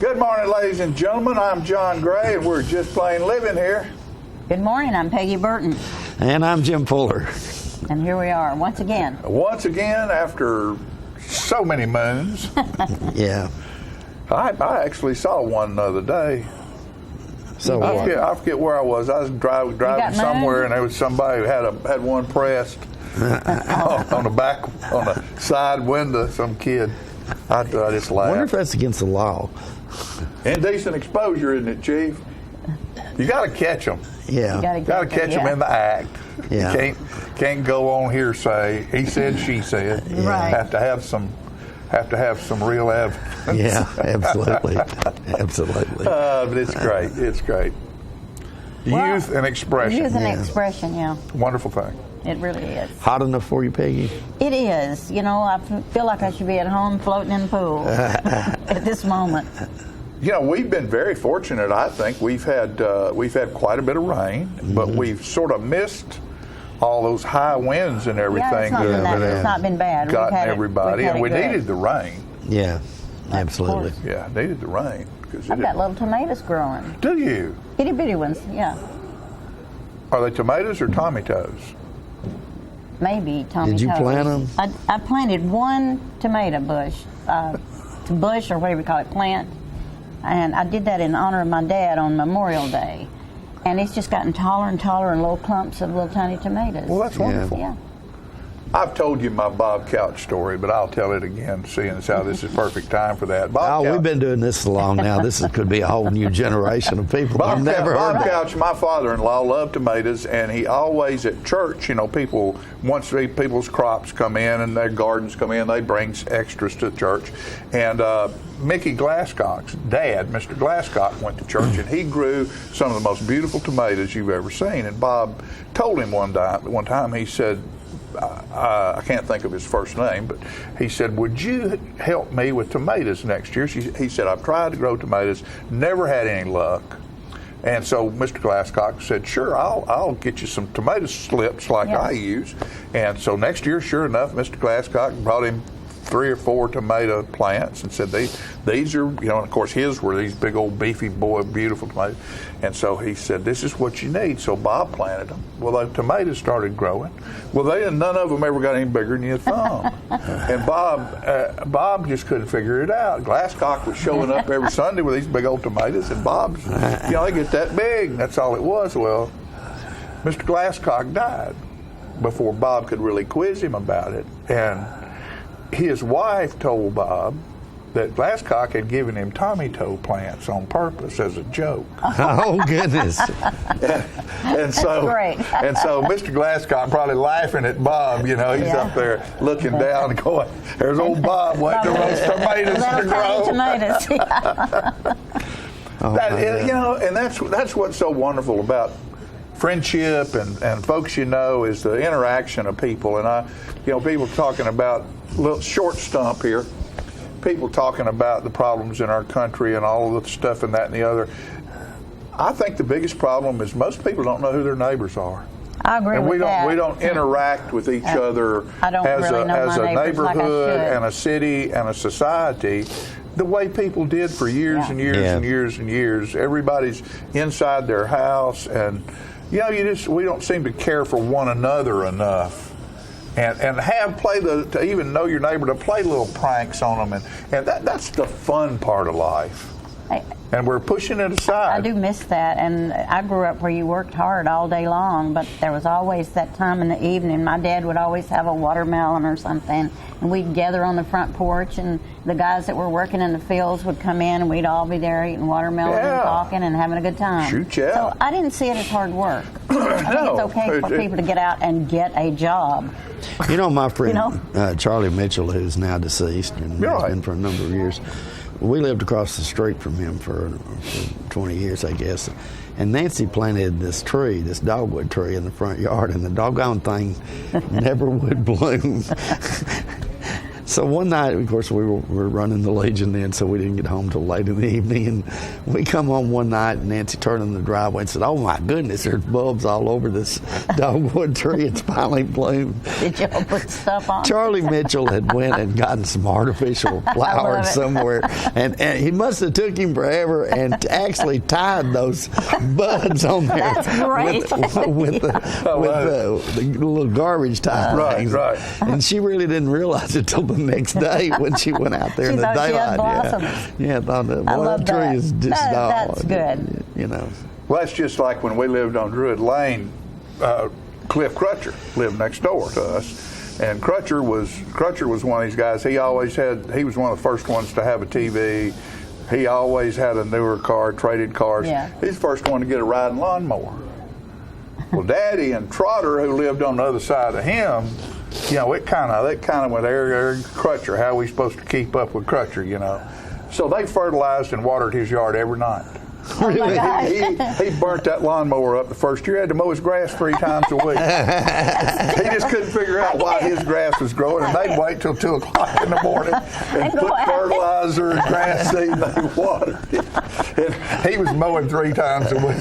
Good morning, ladies and gentlemen. I'm John Gray, and we're just plain living here. Good morning. I'm Peggy Burton. And I'm Jim Fuller. And here we are once again. Once again, after so many moons. Yeah. I actually saw one the other day. So I forget where I was. I was driving somewhere, and there was somebody who had one pressed on the side window. Some kid. I just laughed. I wonder if that's against the law. Indecent exposure, isn't it, Chief? You got to catch them. Yeah. You got to Catch them in the act. Yeah. You can't go on hearsay. He said, she said. Right. Have to have some real evidence. Yeah, absolutely. Absolutely. But it's great. It's great. Youth and expression. Youth and expression, yeah. Wonderful thing. It really is. Hot enough for you, Peggy? It is. You know, I feel like I should be at home floating in the pool at this moment. You know, we've been very fortunate. I think we've had quite a bit of rain, but we've sort of missed all those high winds and everything. Yeah, it's not been bad. Gotten everybody, and we needed the rain. Yeah, absolutely. Yeah, needed the rain. I've got little tomatoes growing. Do you? Itty bitty ones, yeah. Are they tomatoes or tomatoes? Maybe tomatoes. Did you plant them? I planted one tomato bush, bush or whatever you call it, plant. And I did that in honor of my dad on Memorial Day. And it's just gotten taller and taller and little clumps of little tiny tomatoes. Well, that's wonderful. Yeah. I've told you my Bob Couch story, but I'll tell it again, seeing as how this is perfect time for that. Bob Couch, we've been doing this so long now. Could be a whole new generation of people. Bob Couch, my father-in-law, loved tomatoes, and he always at church, you know, once people's crops come in and their gardens come in, they bring extras to church. And Mickey Glasscock's dad, Mr. Glasscock, went to church, and he grew some of the most beautiful tomatoes you've ever seen. And Bob told him one time, he said, I can't think of his first name, but he said, would you help me with tomatoes next year? He said, I've tried to grow tomatoes, never had any luck. And so Mr. Glasscock said, sure, I'll get you some tomato slips like I use. And so next year, sure enough, Mr. Glasscock brought him 3 or 4 tomato plants and said, these are, you know, and of course his were these big old beefy beautiful tomatoes. And so he said, this is what you need. So Bob planted them. Well, the tomatoes started growing. Well, none of them ever got any bigger than your thumb. And Bob just couldn't figure it out. Glasscock was showing up every Sunday with these big old tomatoes, and Bob's, you know, they get that big. That's all it was. Well, Mr. Glasscock died before Bob could really quiz him about it. And his wife told Bob that Glasscock had given him tomato plants on purpose as a joke. Oh, goodness. and so Mr. Glasscock probably laughing at Bob, you know, he's up there looking down and going, there's old Bob waiting for those tomatoes to grow. Tomatoes. You know, and that's what's so wonderful about friendship and folks you know is the interaction of people. And people talking about little short stump here. People talking about the problems in our country and all of the stuff and that and the other. I think the biggest problem is most people don't know who their neighbors are. I agree and with that. And we don't interact with each other as a neighborhood and a city and a society the way people did for years and years and years and years. Everybody's inside their house, and we don't seem to care for one another enough. And to even know your neighbor, to play little pranks on them, and that's the fun part of life. And we're pushing it aside. I do miss that, and I grew up where you worked hard all day long, but there was always that time in the evening. My dad would always have a watermelon or something, and we'd gather on the front porch, and the guys that were working in the fields would come in, and we'd all be there eating watermelon and talking and having a good time. Shoot you out. So I didn't see it as hard work. I think it's okay for people to get out and get a job. You know, my friend Charlie Mitchell, who's now deceased and has been for a number of years, we lived across the street from him for 20 years, I guess. And Nancy planted this dogwood tree in the front yard, and the doggone thing never would bloom. So one night, of course, we were running the Legion then, so we didn't get home till late in the evening. And we come home one night, and Nancy turned in the driveway and said, "Oh my goodness, there's bulbs all over this dogwood tree. It's finally bloomed." Did y'all put stuff on? Charlie Mitchell had went and gotten some artificial flowers somewhere, and he must have took him forever and actually tied those buds on there. That's great. with the little garbage tie things. Right. And she really didn't realize it till the next day when she went out there in the thought she had daylight. blossoms. Yeah, I thought that. I love that tree that. is just That's good. You know. Well, that's just like when we lived on Druid Lane. Cliff Crutcher lived next door to us, and Crutcher was one of these guys. He was one of the first ones to have a TV. He always had a newer car, traded cars. Yeah. He's the first one to get a riding lawnmower. Well, Daddy and Trotter, who lived on the other side of him, you know, it kind of went Eric Crutcher. How are we supposed to keep up with Crutcher, you know? So they fertilized and watered his yard every night. Really? He burnt that lawnmower up the first year. He had to mow his grass 3 times a week. He just couldn't figure out why his grass was growing, and they'd wait till 2 o'clock in the morning and put fertilizer and grass seed, and they watered it. And he was mowing 3 times a week.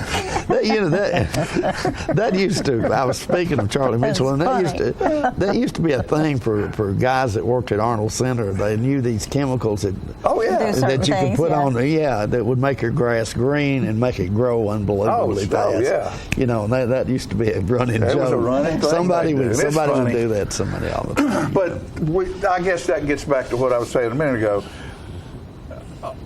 That used to. I was speaking of Charlie Mitchell, and that used to be a thing for guys that worked at Arnold Center. They knew these chemicals that that you could put on. Yeah, that would make your grass green and make it grow unbelievably fast. Yeah. You know, that used to be a running joke. That was a running thing. Somebody would do that to somebody all the time. But I guess that gets back to what I was saying a minute ago.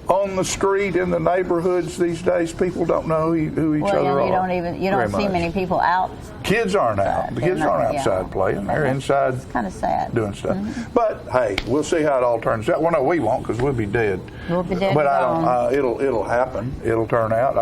On the street in the neighborhoods these days, people don't know who each other are. You don't see many people out. Kids aren't out. The kids aren't outside playing. They're inside. It's kind of sad. Doing stuff. Mm-hmm. But hey, we'll see how it all turns out. Well, no, we won't, because we'll be dead. We'll be dead. But it'll happen. It'll turn out.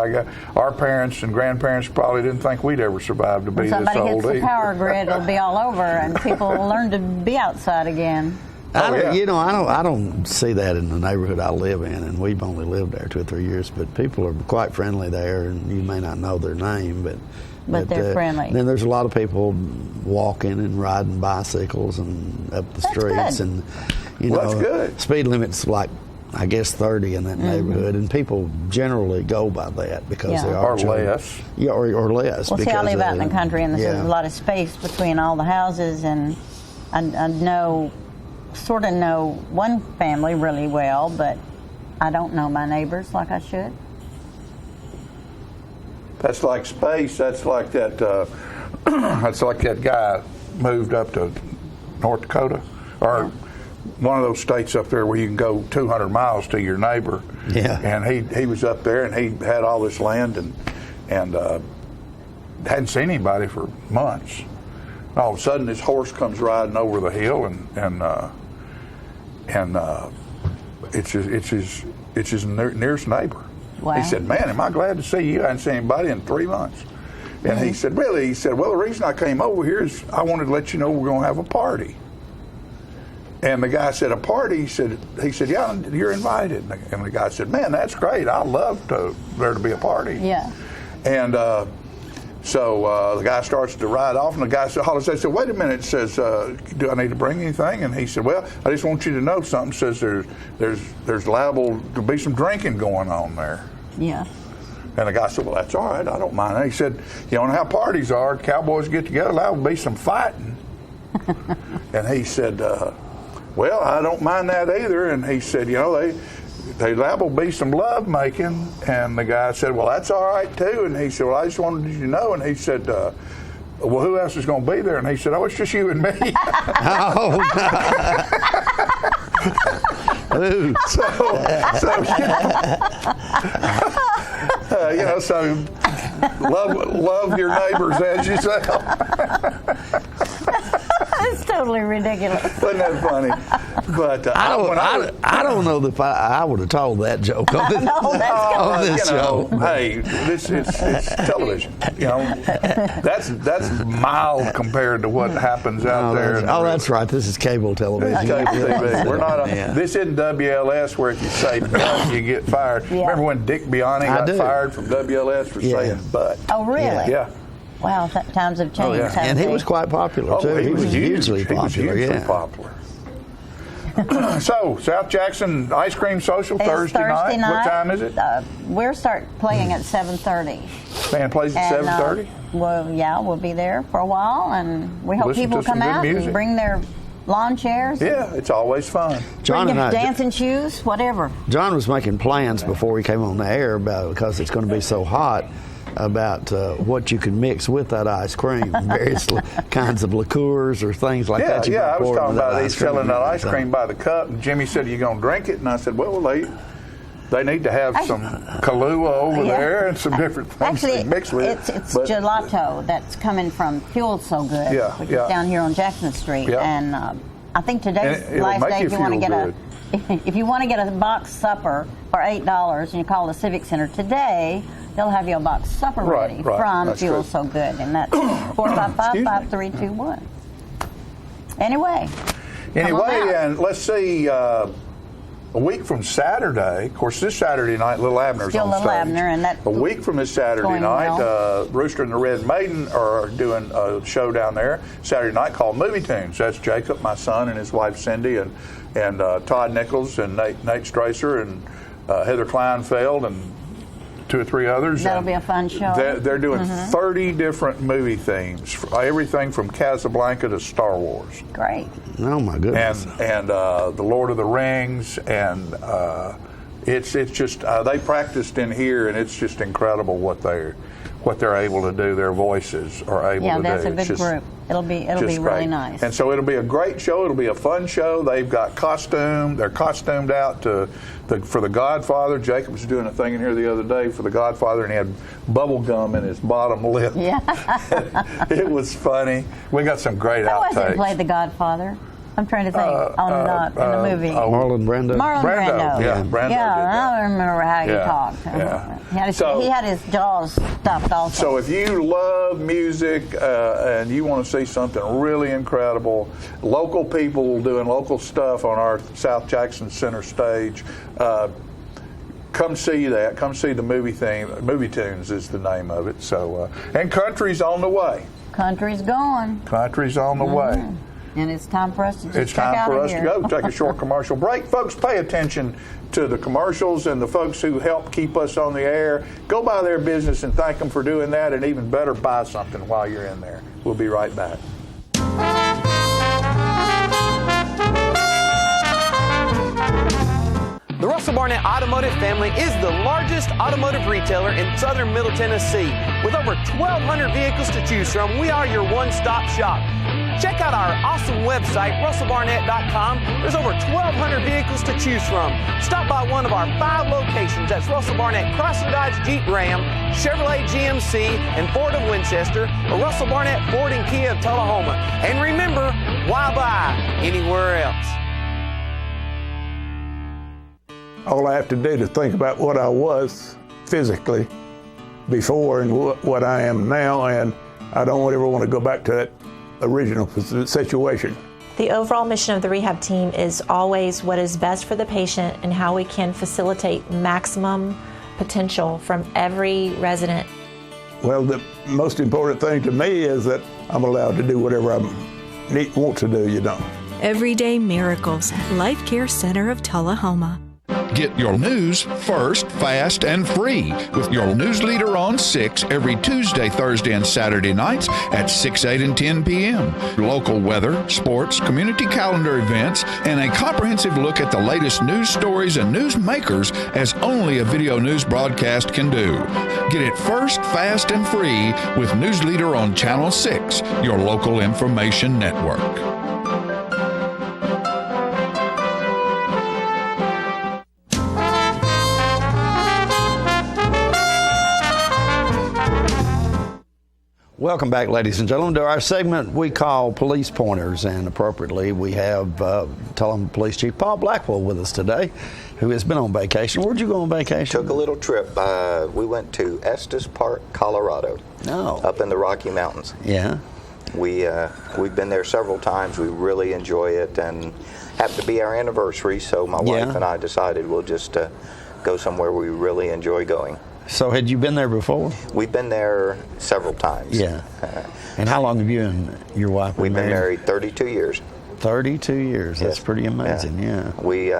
Our parents and grandparents probably didn't think we'd ever survive to be this old. Somebody hits the power grid, it'll be all over, and people will learn to be outside again. I don't see that in the neighborhood I live in, and we've only lived there 2 or 3 years. But people are quite friendly there, and you may not know their name, but they're friendly. Then there's a lot of people walking and riding bicycles and up the streets, good. and that's good. Speed limit's like, I guess, 30 in that neighborhood, and people generally go by that because they are less. Yeah, or less. Well, see, I live out in the country, and there's a lot of space between all the houses, and I sort of know one family really well, but I don't know my neighbors like I should. That's like space. That's like that. That's like that guy moved up to North Dakota, or one of those states up there where you can go 200 miles to your neighbor. Yeah. And he was up there, and he had all this land, and hadn't seen anybody for months. And all of a sudden, his horse comes riding over the hill, and it's his nearest neighbor. Wow. He said, "Man, am I glad to see you? I hadn't seen anybody in 3 months." And he said, "Really?" He said, "Well, the reason I came over here is I wanted to let you know we're going to have a party." And the guy said, "A party?" He said, "Yeah, you're invited." And the guy said, "Man, that's great. I'd love there to be a party." Yeah. And so the guy starts to ride off, and the guy said, "Wait a minute," says, "Do I need to bring anything?" And he said, "Well, I just want you to know something." Says there's liable to be some drinking going on there. Yeah. And the guy said, "Well, that's all right. I don't mind." And he said, "You know how parties are. Cowboys get together. Liable to be some fighting." And he said, "Well, I don't mind that either." And he said, "You know, they liable to be some love making." And the guy said, "Well, that's all right too." And he said, "Well, I just wanted you to know." And he said, "Well, who else is going to be there?" And he said, "Oh, it's just you and me." Oh, so love your neighbors as yourself. It's totally ridiculous. Wasn't that funny? But I don't know if I would have told that joke on this show. Hey, it's television. You know, that's mild compared to what happens out there. That's right. This is cable television. Cable TV. We're not. This isn't WLS where if you say butt, you get fired. Yeah. Remember when Dick Bionny got fired from WLS for saying butt? Oh, really? Yeah. Wow, times have changed. Oh, yeah. And he was quite popular too. He was hugely popular. He was hugely popular. So, South Jackson Ice Cream Social It's Thursday night. What time is it? We're playing at 7:30. Band plays at 7:30? Well, yeah, we'll be there for a while, and we hope Listen people to some come good out music. and bring their lawn chairs. Yeah, it's always fun. John bring and their I, dancing shoes, whatever. John was making plans before we came on the air because it's going to be so hot about what you can mix with that ice cream, various kinds of liqueurs or things like that. Yeah, I was pour talking into that about ice he's selling cream. that ice cream by the cup, and Jimmy said, "Are you going to drink it?" And I said, "Well, they need to have some Kahlua over Yeah. there and some different things Actually, to mix with." it's But- gelato that's coming from Fuel So Good, Yeah, which yeah. is down here on Jackson Street. Yeah. And I think today's And it'll last make day you if you want to feel get if you want to get a box supper for $8 and you call the Civic Center today, they'll have you a box supper Right, ready right. from That's Fuel good. So Good, and that's 455-5321. Anyway, come on out. And let's see. A week from Saturday, of course, this Saturday night, Little Abner's Still on Little stage. Abner, and that a week from this Saturday going night, well. Rooster and the Red Maiden are doing a show down there Saturday night called Movie Tunes. That's Jacob, my son, and his wife Cindy, and Todd Nichols and Nate Stracer and Heather Kleinfeld and 2 or 3 others. That'll And be a fun show. They're doing 30 different movie themes, everything from Casablanca to Star Wars. Great. Oh my goodness! And the Lord of the Rings, and it's just they practiced in here, and it's just incredible what they're able to do. Their voices are able Yeah, to that's do. a It's big just- group. It'll be just really great. nice. And so it'll be a great show. It'll be a fun show. They've got costume. They're costumed out for the Godfather. Jacob was doing a thing in here the other day for the Godfather, and he had bubble gum in his bottom lip. Yeah. It was funny. We got some great Who was it outtakes. who played the Godfather? I'm trying to think in the movie. Marlon Brando. Marlon Brando. Yeah, Brando did that. I don't remember how he Yeah, talked. yeah. He had his jaws stuffed also. So if you love music and you want to see something really incredible, local people doing local stuff on our South Jackson Center stage, come see that. Come see the movie theme. Movie Tunes is the name of it. So and country's on the way. Country's going, Country's on the way. and it's time for us to just It's check time out for of us here. to go. Take a short commercial break. Folks, pay attention to the commercials and the folks who help keep us on the air. Go by their business and thank them for doing that, and even better, buy something while you're in there. We'll be right back. The Russell Barnett Automotive family is the largest automotive retailer in southern Middle Tennessee. With over 1,200 vehicles to choose from, we are your one-stop shop. Check out our awesome website, russellbarnett.com. There's over 1,200 vehicles to choose from. Stop by one of our 5 locations. That's Russell Barnett Chrysler Dodge Jeep Ram, Chevrolet GMC, and Ford of Winchester, or Russell Barnett Ford and Kia of Tullahoma. And remember, why buy anywhere else? All I have to do to think about what I was physically before and what I am now, and I don't ever want to go back to that original situation. The overall mission of the rehab team is always what is best for the patient and how we can facilitate maximum potential from every resident. Well, the most important thing to me is that I'm allowed to do whatever I want to do, Everyday Miracles, Life Care Center of Tullahoma. Get your news first, fast, and free with your news leader on 6 every Tuesday, Thursday, and Saturday nights at 6, 8, and 10 p.m. Local weather, sports, community calendar events, and a comprehensive look at the latest news stories and news makers as only a video news broadcast can do. Get it first, fast, and free with News Leader on Channel 6, your local information network. Welcome back, ladies and gentlemen, to our segment we call Police Pointers, and appropriately we have Tullahoma Police Chief Paul Blackwell with us today, who has been on vacation. Where'd you go on vacation? Took a little trip. We went to Estes Park, Colorado, up in the Rocky Mountains. Yeah. We've been there several times. We really enjoy it, and happened to be our anniversary, so my wife and I decided we'll just go somewhere we really enjoy going. So had you been there before? We've been there several times. Yeah. And how long have you and your wife been We've been married? married 32 years. 32 years. That's pretty amazing. Yeah. We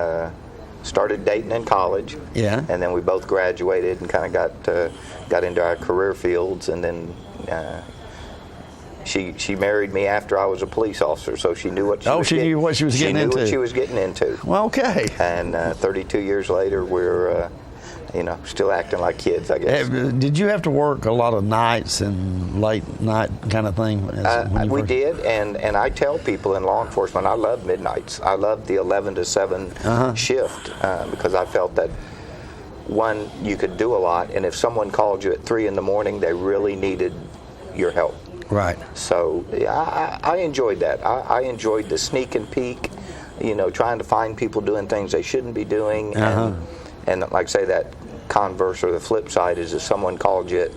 started dating in college. Yeah. And then we both graduated and kind of got into our career fields, and then she married me after I was a police officer, so she knew what she was knew what she was getting into. She knew what she was getting into. Well, okay. And 32 years later, we're still acting like kids, I guess. Did you have to work a lot of nights and late night kind of thing? We did, and I tell people in law enforcement, I love midnights. I love the 11 to 7 shift because I felt that, one, you could do a lot, and if someone called you at 3 in the morning, they really needed your help. Right. So I enjoyed that. I enjoyed the sneak and peek, trying to find people doing things they shouldn't be doing. And like I say, that converse or the flip side is if someone called you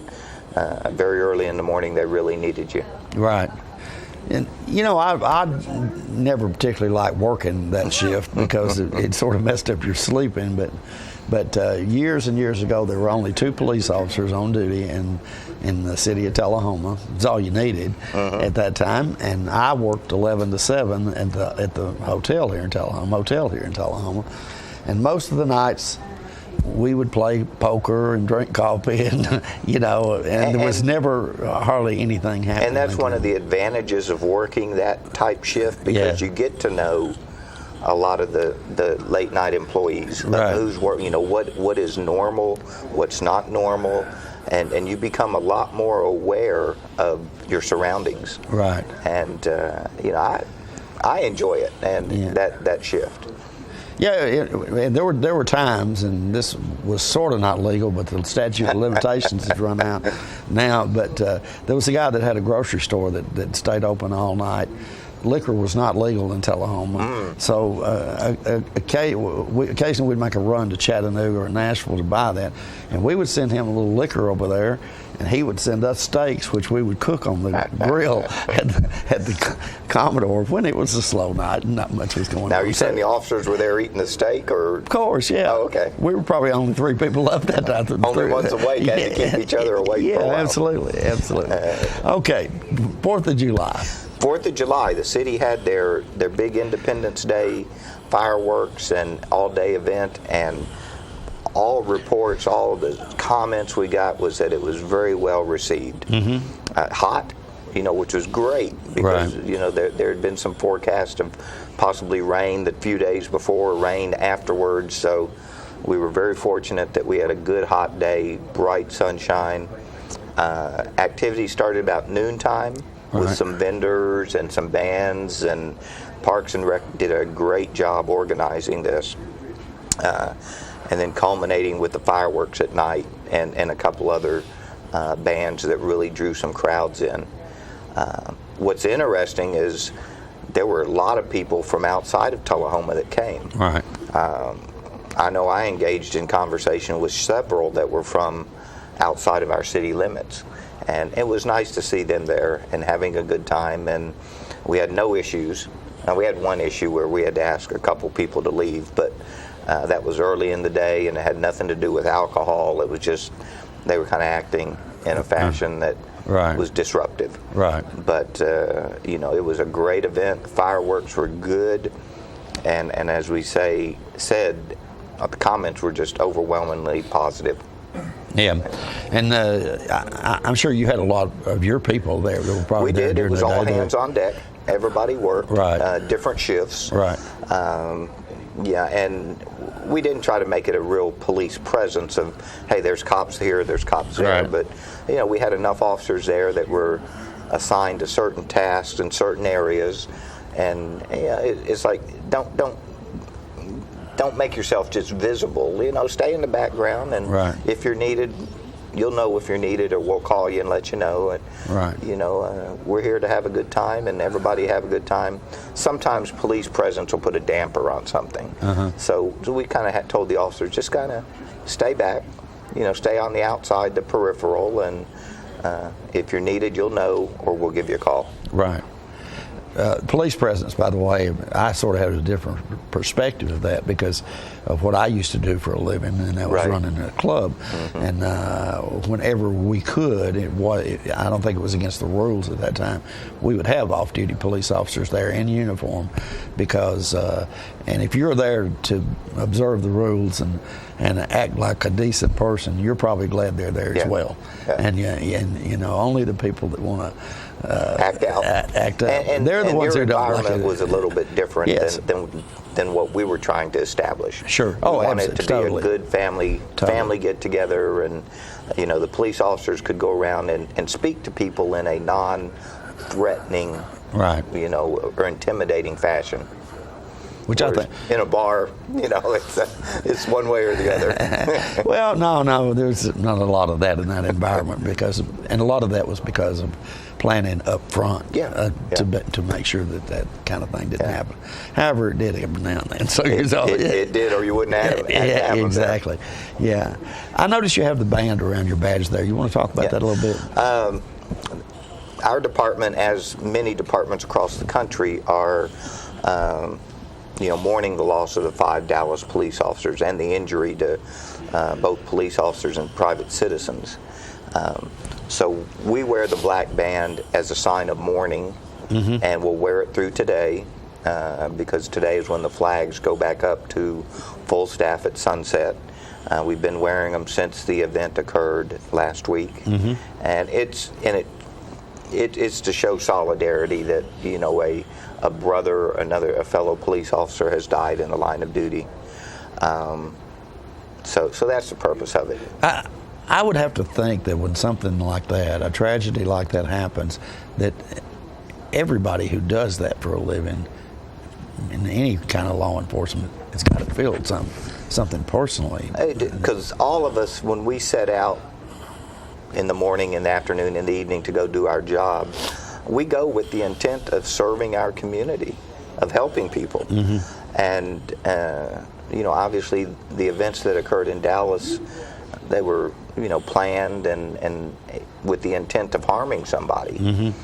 at very early in the morning, they really needed you. Right. And, I never particularly liked working that shift because it sort of messed up your sleeping. But years and years ago, there were only 2 police officers on duty in the city of Tullahoma. It's all you needed at that time. And I worked 11 to 7 at the hotel here in Tullahoma. And most of the nights, we would play poker and drink coffee, and there was never hardly anything happening. And that's one of the advantages of working that type shift, because you get to know a lot of the late night employees, who's working, what is normal, what's not normal, and you become a lot more aware of your surroundings. Right. And I enjoy it, and that shift. Yeah, there were times, and this was sort of not legal, but the statute of limitations has run out now. But there was a guy that had a grocery store that stayed open all night. Liquor was not legal in Tullahoma, so occasionally we'd make a run to Chattanooga or Nashville to buy that, and we would send him a little liquor over there, and he would send us steaks, which we would cook on the grill at the Commodore when it was a slow night and not much was going on. Now, are you saying the officers were there eating the steak, or? Of course, yeah. Oh, okay. We were probably only 3 people up that night. Only ones awake, had to keep each other awake for a while. Absolutely. Okay, 4th of July. 4th of July, the city had their big Independence Day fireworks and all-day event, and all reports, all the comments we got was that it was very well received. Hot, which was great, because there had been some forecast of possibly rain the few days before, rain afterwards, so we were very fortunate that we had a good hot day, bright sunshine. Activity started about noontime. With some vendors and some bands, and Parks and Rec did a great job organizing this, and then culminating with the fireworks at night and a couple other bands that really drew some crowds in. What's interesting is there were a lot of people from outside of Tullahoma that came. Right. I know I engaged in conversation with several that were from outside of our city limits. And it was nice to see them there and having a good time, and we had no issues. Now, we had one issue where we had to ask a couple people to leave, but that was early in the day, and it had nothing to do with alcohol. It was just they were kind of acting in a fashion that was disruptive. Right. But, it was a great event. The fireworks were good, and as we said, the comments were just overwhelmingly positive. Yeah, and I'm sure you had a lot of your people there that were probably there during the day. We did. It was all hands on deck. Everybody worked. Right. Different shifts. Right. And we didn't try to make it a real police presence of, hey, there's cops here, there's cops there. Right. But, we had enough officers there that were assigned to certain tasks in certain areas. And, it's like, don't make yourself just visible. Stay in the background, and if you're needed, you'll know if you're needed, or we'll call you and let you know. And, we're here to have a good time, and everybody have a good time. Sometimes police presence will put a damper on something. So we kind of told the officers, just kind of stay back, stay on the outside, the peripheral, and if you're needed, you'll know, or we'll give you a call. Right. Police presence, by the way, I sort of have a different perspective of that because of what I used to do for a living, and that was running a club. And whenever we could, I don't think it was against the rules at that time, we would have off-duty police officers there in uniform because, and if you're there to observe the rules and act like a decent person, you're probably glad they're there as well. And only the people that want to act out. And they're the ones your who don't environment like it. was a little bit different than what we were trying to establish. Sure. We wanted to be a good family get together, and the police officers could go around and speak to people in a non-threatening, or intimidating fashion. Which I think in a bar, it's one way or the other. Well, no, there's not a lot of that in that environment and a lot of that was because of planning up front to make sure that kind of thing didn't happen. However, it did every now and then. So it did, or you wouldn't have it. Yeah, exactly. Yeah, I noticed you have the band around your badge there. You want to talk about that a little bit? Our department, as many departments across the country, are mourning the loss of the 5 Dallas police officers and the injury to both police officers and private citizens. So we wear the black band as a sign of mourning, and we'll wear it through today because today is when the flags go back up to full staff at sunset. We've been wearing them since the event occurred last week, and it's to show solidarity that a brother, a fellow police officer has died in the line of duty. So that's the purpose of it. I would have to think that when something like that, a tragedy like that happens, that everybody who does that for a living in any kind of law enforcement has got to feel something personally. Because all of us, when we set out in the morning, in the afternoon, in the evening to go do our job, we go with the intent of serving our community, of helping people. And, obviously the events that occurred in Dallas, they were, planned and with the intent of harming somebody.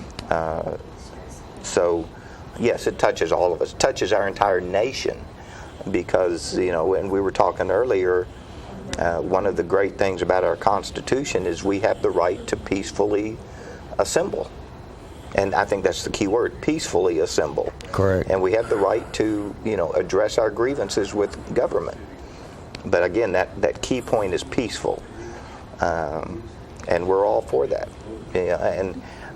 So, yes, it touches all of us. It touches our entire nation because, and we were talking earlier, one of the great things about our Constitution is we have the right to peacefully assemble. And I think that's the key word, peacefully assemble. Correct. And we have the right to, address our grievances with government. But again, that key point is peaceful. And we're all for that.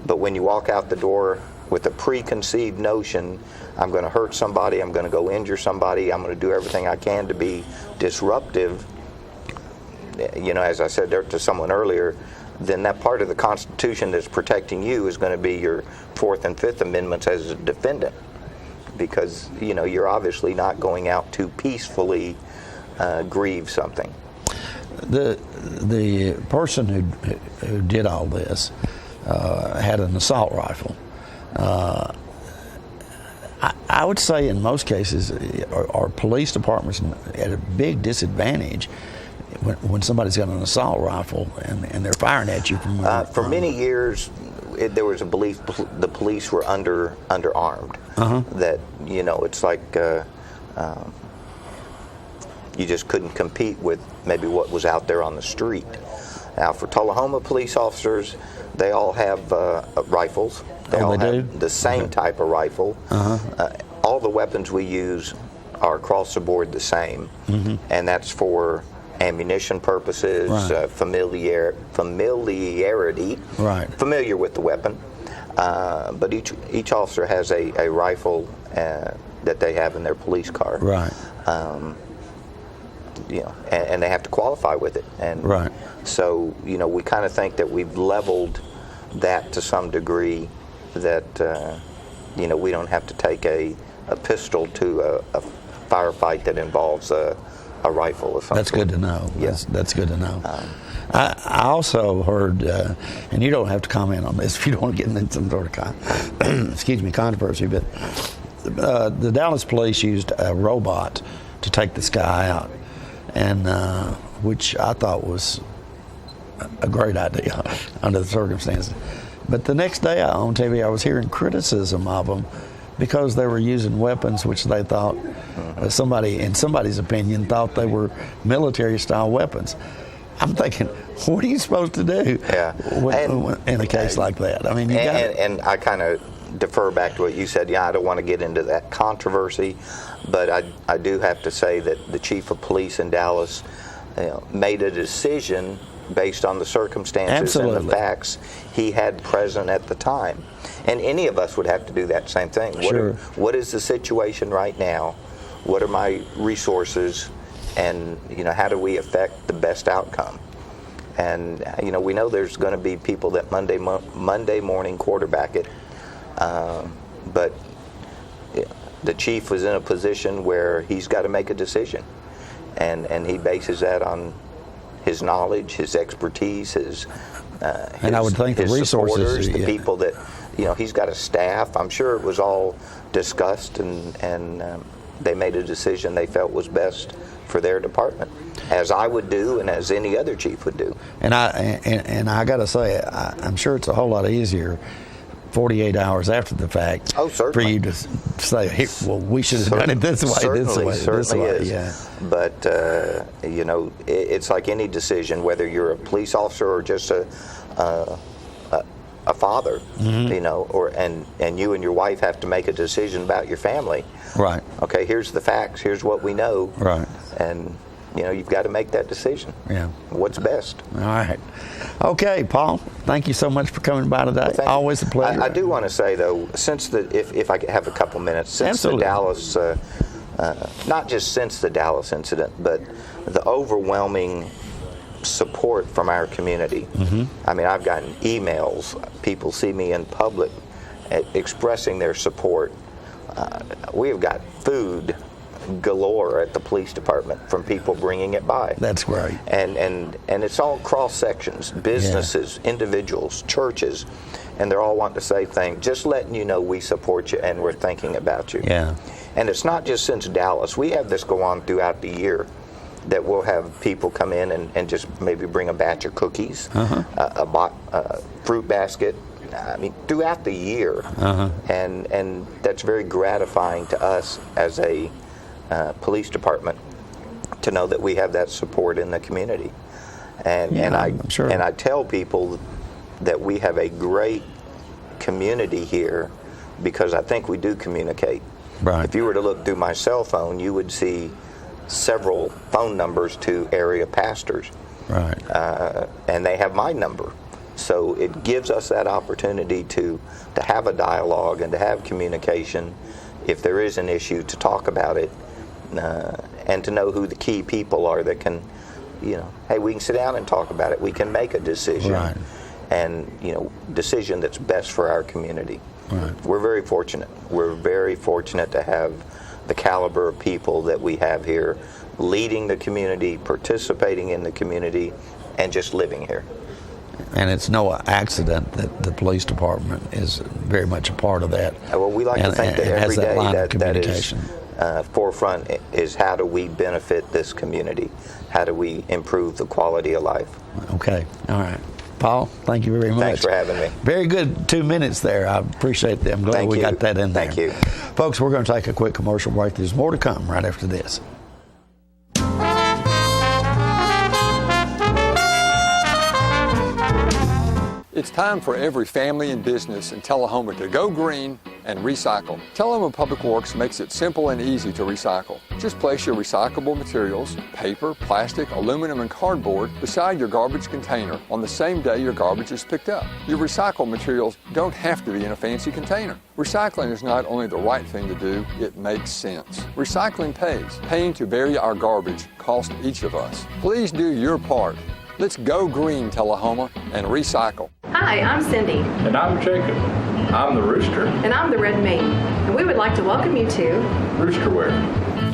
But when you walk out the door with a preconceived notion, I'm going to hurt somebody, I'm going to go injure somebody, I'm going to do everything I can to be disruptive, as I said there to someone earlier, then that part of the Constitution that's protecting you is going to be your 4th and 5th Amendments as a defendant, because you're obviously not going out to peacefully grieve something. The person who did all this had an assault rifle. I would say in most cases our police departments at a big disadvantage when somebody's got an assault rifle and they're firing at you from for many years there was a belief the police were underarmed. That it's like you just couldn't compete with maybe what was out there on the street. Now for Tullahoma police officers, they all have rifles. They all have the same type of rifle. All the weapons we use are across the board the same, and that's for ammunition purposes, familiarity, familiar with the weapon. But each officer has a rifle that they have in their police car. And they have to qualify with it. And so, we kind of think that we've leveled that to some degree, that we don't have to take a pistol to a firefight that involves a rifle or something. That's good to know. Yes, that's good to know. I also heard, and you don't have to comment on this if you don't want to get into some sort of controversy, but the Dallas police used a robot to take this guy out, and which I thought was a great idea under the circumstances. But the next day on TV, I was hearing criticism of them because they were using weapons which they thought, somebody, in somebody's opinion, thought they were military-style weapons. I'm thinking, what are you supposed to do in a case like that? I mean, and I kind of defer back to what you said. Yeah, I don't want to get into that controversy, but I do have to say that the chief of police in Dallas made a decision based on the circumstances and the facts he had present at the time. And any of us would have to do that same thing. Sure. What is the situation right now? What are my resources? And how do we affect the best outcome? And we know there's going to be people that Monday morning quarterback it, but the chief was in a position where he's got to make a decision, and he bases that on his knowledge, his expertise, and I would think the resources, the people that he's got a staff. I'm sure it was all discussed, and they made a decision they felt was best for their department, as I would do and as any other chief would do. And I got to say, I'm sure it's a whole lot easier 48 hours after the fact for you to say, hey, well, we should have done it this way, this way, this way. Is. Yeah. But, it's like any decision, whether you're a police officer or just a father, and you and your wife have to make a decision about your family. Right. Okay, here's the facts, here's what we know. Right. And, you've got to make that decision. Yeah. What's best. All right. Okay, Paul, thank you so much for coming by today. Well, always a pleasure. I do want to say, though, since if I could have a couple minutes, since Absolutely. the Dallas, not just since the Dallas incident, but the overwhelming support from our community. I mean, I've gotten emails, people see me in public expressing their support. We have got food galore at the police department from people bringing it by. That's great. And it's all cross sections, businesses, individuals, churches, and they're all wanting to say things, just letting you know we support you and we're thinking about you. Yeah. And it's not just since Dallas. We have this go on throughout the year, that we'll have people come in and just maybe bring a batch of cookies, a fruit basket. I mean, throughout the year. And that's very gratifying to us as a police department to know that we have that support in the community. And I tell people that we have a great community here because I think we do communicate. Right. If you were to look through my cell phone, you would see several phone numbers to area pastors. Right. And they have my number. So it gives us that opportunity to have a dialogue and to have communication if there is an issue, to talk about it, and to know who the key people are that can, hey, we can sit down and talk about it. We can make a decision. Right. And, decision that's best for our community. Right. We're very fortunate. We're very fortunate to have the caliber of people that we have here, leading the community, participating in the community, and just living here. And it's no accident that the police department is very much a part of that. Well, we like to think that every day that is forefront is how do we benefit this community? How do we improve the quality of life? Okay. All right. Paul, thank you very much. Thanks for having me. Very good 2 minutes there. I appreciate that. I'm glad we got that in there. Thank you. Folks, we're going to take a quick commercial break. There's more to come right after this. It's time for every family and business in Tullahoma to go green and recycle. Tullahoma Public Works makes it simple and easy to recycle. Just place your recyclable materials, paper, plastic, aluminum, and cardboard beside your garbage container on the same day your garbage is picked up. Your recycled materials don't have to be in a fancy container. Recycling is not only the right thing to do, it makes sense. Recycling pays. Paying to bury our garbage costs each of us. Please do your part. Let's go green, Tullahoma, and recycle. Hi, I'm Cindy. And I'm Jacob. I'm the Rooster. And I'm the Red Mate. And we would like to welcome you to Roosterware.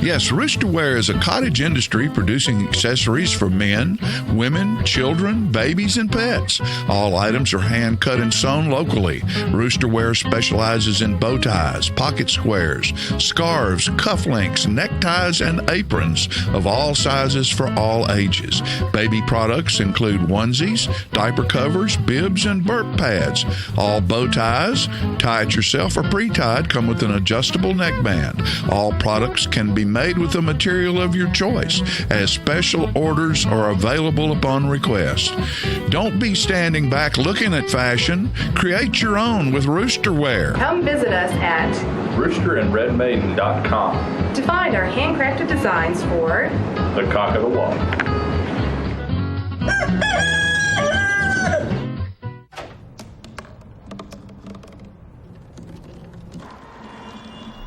Yes, Rooster Ware is a cottage industry producing accessories for men, women, children, babies, and pets. All items are hand cut and sewn locally. Rooster Ware specializes in bow ties, pocket squares, scarves, cufflinks, neckties, and aprons of all sizes for all ages. Baby products include onesies, diaper covers, bibs, and burp pads. All bow ties, tie it yourself or pre-tied, come with an adjustable neckband. All products can be made with a material of your choice, as special orders are available upon request. Don't be standing back looking at fashion. Create your own with Rooster Ware. Come visit us at roosterandredmaiden.com to find our handcrafted designs for the Cock of the Walk.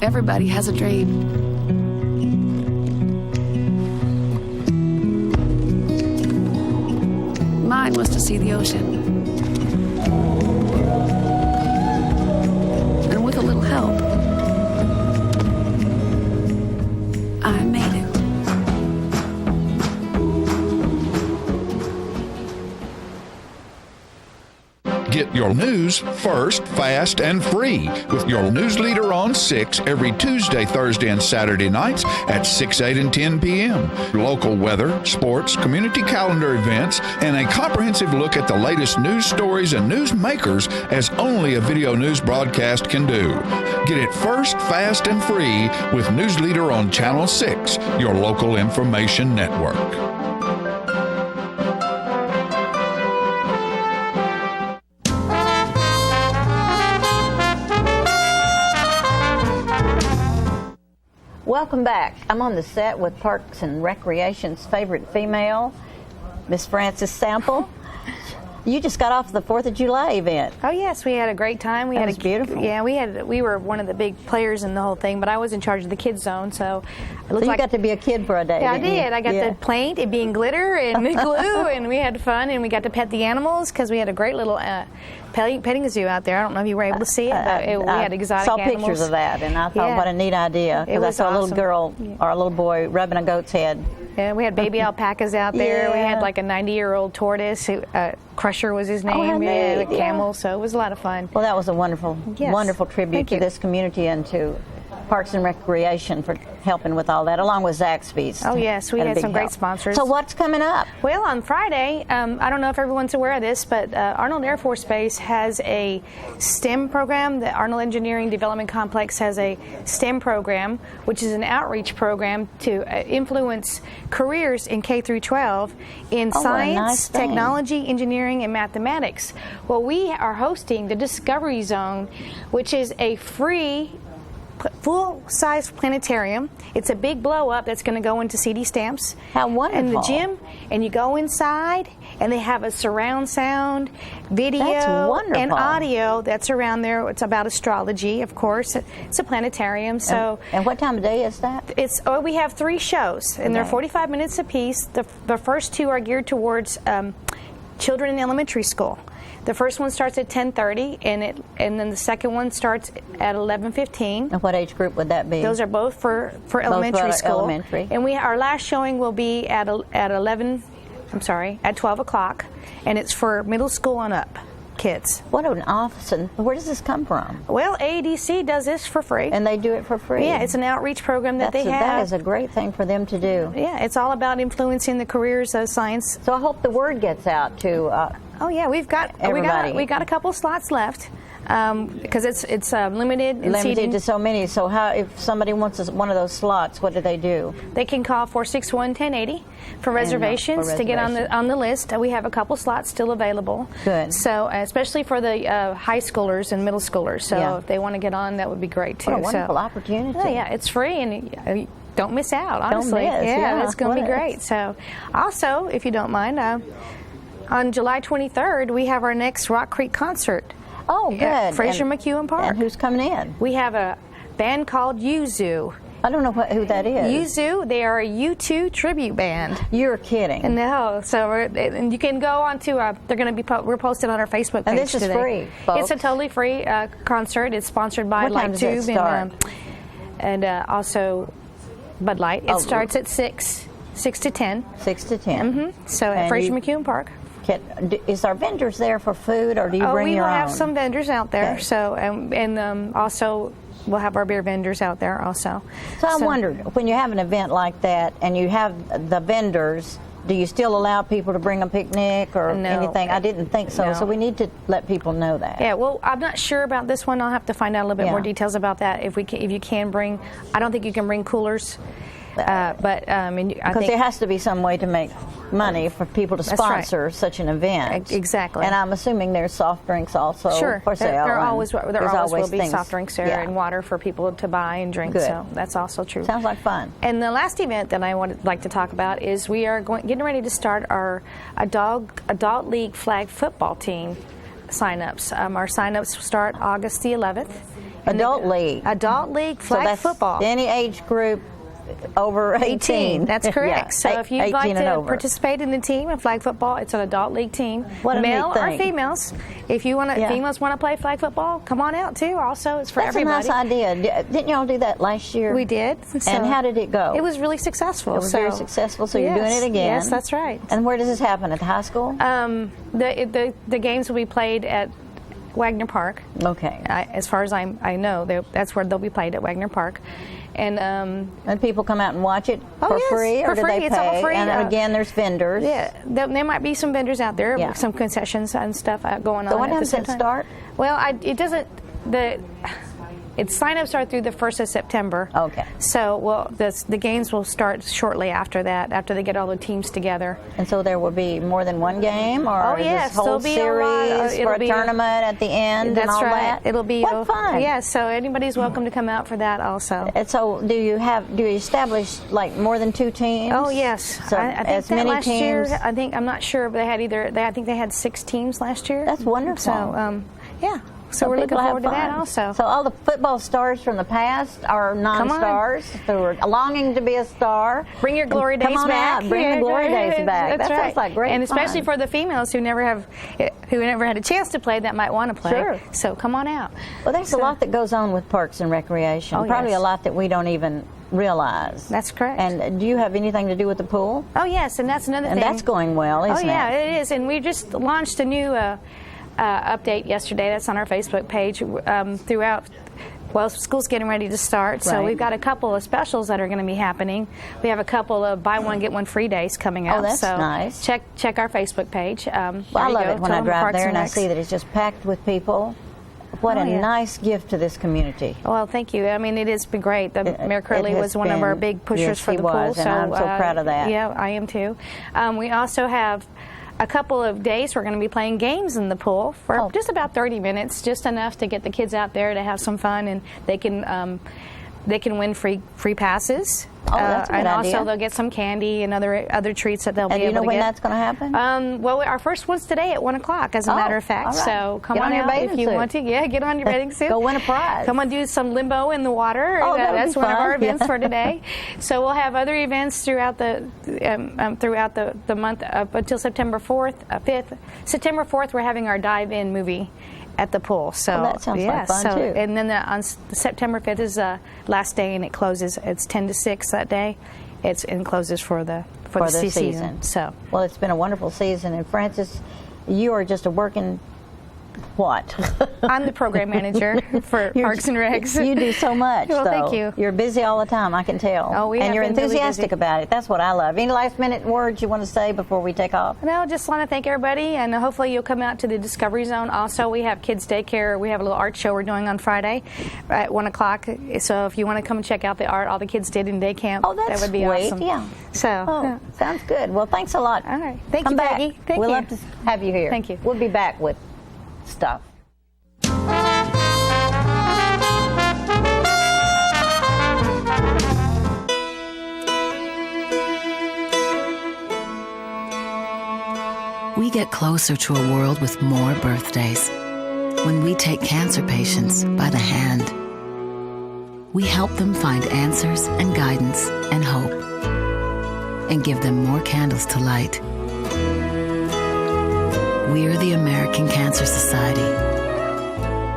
Everybody has a dream. Mine was to see the ocean. And with a little help, I made it. Get your news first, fast, and free with your news leader on 6 every Tuesday, Thursday, and Saturday nights at 6, 8, and 10 p.m. Local weather, sports, community calendar events, and a comprehensive look at the latest news stories and news makers as only a video news broadcast can do. Get it first, fast, and free with News Leader on Channel 6, your local information network. Welcome back. I'm on the set with Parks and Recreation's favorite female, Miss Frances Sample. You just got off the 4th of July event. Oh yes, we had a great time. That was beautiful. Yeah, we were one of the big players in the whole thing, but I was in charge of the kids zone, so it looked you like got to be a kid for a day. Yeah, I didn't did. you? I got to paint it being glitter and glue, and we had fun, and we got to pet the animals because we had a great little petting zoo out there. I don't know if you were able to see it, but we had exotic animals. I saw pictures of that, and I thought, what a neat idea. Because I saw a little girl or a little boy rubbing a goat's head. Yeah, we had baby alpacas out there. Yeah. We had like a 90-year-old tortoise. Crusher was his name. We had a camel, so it was a lot of fun. Well, that was a wonderful tribute to this community and to Parks and Recreation for helping with all that, along with Zaxby's. Oh, yes, we had some great sponsors. So what's coming up? Well, on Friday, I don't know if everyone's aware of this, but Arnold Air Force Base has a STEM program. The Arnold Engineering Development Complex has a STEM program, which is an outreach program to influence careers in K through 12 in science, technology, engineering, and mathematics. Well, we are hosting the Discovery Zone, which is a free full-size planetarium. It's a big blow-up that's going to go into CD stamps. How wonderful. In the gym, and you go inside, and they have a surround sound, video, and audio that's around there. It's about astrology, of course. It's a planetarium. So. And what time of day is that? We have 3 shows, and they're 45 minutes apiece. The first 2 are geared towards children in elementary school. The first one starts at 10:30, and then the second one starts at 11:15. And what age group would that be? Those are both for elementary school. Elementary. And our last showing will be at 12 o'clock, and it's for middle school and up kids. What an awesome! Where does this come from? Well, AEDC does this for free. And they do it for free? Yeah, it's an outreach program that they have. That is a great thing for them to do. Yeah, it's all about influencing the careers of science. So I hope the word gets out to oh yeah, we've got everybody. we got a couple slots left because it's limited. Limited to so many. So how, if somebody wants one of those slots, what do they do? They can call 461-1080 for reservations to get on the list. We have a couple slots still available. Good. So especially for the high schoolers and middle schoolers. So if they want to get on, that would be great too. What a wonderful opportunity. Yeah, it's free and. Don't miss out, honestly. Don't miss, yeah, it's going to be great. So, also, if you don't mind, on July 23rd, we have our next Rock Creek concert. Oh, good. At Fraser McEwen Park. And who's coming in? We have a band called Yuzu. I don't know who that is. Yuzu, they are a U2 tribute band. You're kidding. No, so and you can go on to, they're going to be, we're posted on our Facebook page today. And this is free, folks. It's a totally free concert. It's sponsored by What time does it start? And also Bud Light. It starts at 6 to 10. 6 to 10. Mm-hmm. So at Fraser McEwen Park. Is our vendors there for food, or do you bring your own? We will have some vendors out there. Okay. So and also we'll have our beer vendors out there also. So I wondered, when you have an event like that and you have the vendors, do you still allow people to bring a picnic or anything? I didn't think so. No. So we need to let people know that. Yeah. Well, I'm not sure about this one. I'll have to find out a little bit more details about that. If you can bring, I don't think you can bring coolers. But because there has to be some way to make money for people to sponsor such an event. Exactly. And I'm assuming there's soft drinks also for sale. There always will be soft drinks there and water for people to buy and drink. Good. So that's also true. Sounds like fun. And the last event that I would like to talk about is we are getting ready to start our adult league flag football team signups. Our signups start August the 11th. Adult league flag football. Any age group over 18. That's correct. So if you'd like to participate in the team in flag football, it's an adult league team. Male or females. If you females want to play flag football, come on out too. Also, it's for everybody. That's a nice idea. Didn't y'all do that last year? We did. And how did it go? It was really successful. It was very successful. So you're doing it again. Yes, that's right. And where does this happen? At the high school? The games will be played at Wagner Park. Okay. As far as I know, that's where they'll be played, at Wagner Park. And people come out and watch it for free, or do they pay? It's all free. And again, there's vendors. Yeah, there might be some vendors out there, some concessions and stuff going on. So when does it start? Well, it doesn't. Its sign-ups are through the 1st of September. Okay. So, the games will start shortly after that, after they get all the teams together. And so there will be more than one game, or yes, this whole series for a tournament at the end and all that? It'll be fun. Yeah, so anybody's welcome to come out for that also. And so do you establish like more than 2 teams? Oh yes. So I think as many last teams? year, I'm not sure, but I think they had 6 teams last year. That's wonderful. So yeah. So we're looking forward to that also. So all the football stars from the past are non-stars who are longing to be a star. Bring your glory days back. Bring the glory days back. That's that right. Sounds like great And especially fun. for the females who never had a chance to play, that might want to play. Sure. So come on out. Well, there's a lot that goes on with Parks and Recreation. Probably a lot that we don't even realize. That's correct. And do you have anything to do with the pool? Oh yes, and that's another thing. And that's going well, isn't it? Oh yeah, it is. And we just launched a new update yesterday. That's on our Facebook page. School's getting ready to start, so we've got a couple of specials that are going to be happening. We have a couple of buy one get one free days coming up. Oh, that's nice. Check our Facebook page. I love it when I drive there and I see that it's just packed with people. What a nice gift to this community. Well, thank you. I mean, it has been great. Mayor Curley was one of our big pushers for the pool. And I'm so proud of that. Yeah, I am too. We also have a couple of days we're going to be playing games in the pool for just about 30 minutes, just enough to get the kids out there to have some fun, and they can win free passes. That's a good and idea. Also they'll get some candy and other treats that they'll be able to get. And do you know when that's going to happen? Well, our first one's today at 1 o'clock, as a matter of fact. All right. So come get on out if you suit. want to. Yeah, get on your bathing suit. Go win a prize. Come on, do some limbo in the water. That's one of our events for today. So we'll have other events throughout the month up until September 4th, 5th. September 4th, we're having our dive-in movie at the pool. So that sounds like fun too. And then on September 5th is the last day, and it closes. It's 10 to 6 that day. It closes for the season. So well, it's been a wonderful season. And Frances, you are just a working. What? I'm the program manager for Parks and Recs. You do so much. Well, thank you. You're busy all the time, I can tell. Oh, and you're enthusiastic really about it. That's what I love. Any last minute words you want to say before we take off? No, just want to thank everybody, and hopefully you'll come out to the Discovery Zone. Also, we have kids daycare. We have a little art show we're doing on Friday at 1 o'clock. So if you want to come and check out the art all the kids did in day camp, that would be awesome. Yeah. So sounds good. Well, thanks a lot. All right. Thank you, Peggy. We'll love to have you here. Thank you. We'll be back with stuff. We get closer to a world with more birthdays when we take cancer patients by the hand. We help them find answers and guidance and hope, and give them more candles to light. We're the American Cancer Society.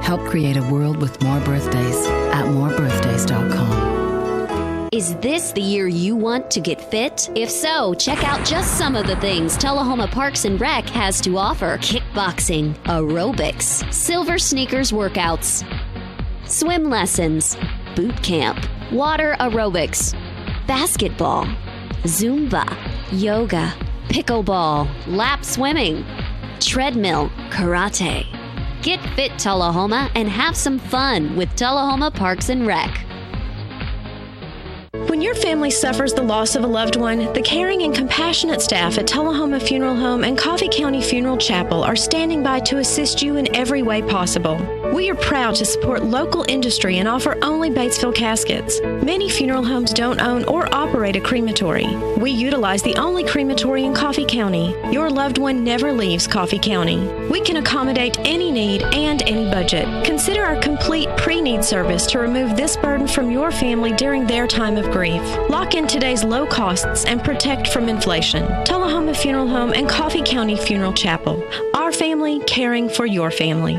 Help create a world with more birthdays at morebirthdays.com. Is this the year you want to get fit? If so, check out just some of the things Tullahoma Parks and Rec has to offer. Kickboxing, aerobics, silver sneakers workouts, swim lessons, boot camp, water aerobics, basketball, Zumba, yoga, pickleball, lap swimming, treadmill, karate. Get fit, Tullahoma, and have some fun with Tullahoma Parks and Rec. When your family suffers the loss of a loved one, the caring and compassionate staff at Tullahoma Funeral Home and Coffee County Funeral Chapel are standing by to assist you in every way possible. We are proud to support local industry and offer only Batesville caskets. Many funeral homes don't own or operate a crematory. We utilize the only crematory in Coffee County. Your loved one never leaves Coffee County. We can accommodate any need and any budget. Consider our complete pre-need service to remove this burden from your family during their time of grief. Lock in today's low costs and protect from inflation. Tullahoma Funeral Home and Coffee County Funeral Chapel. Our family caring for your family.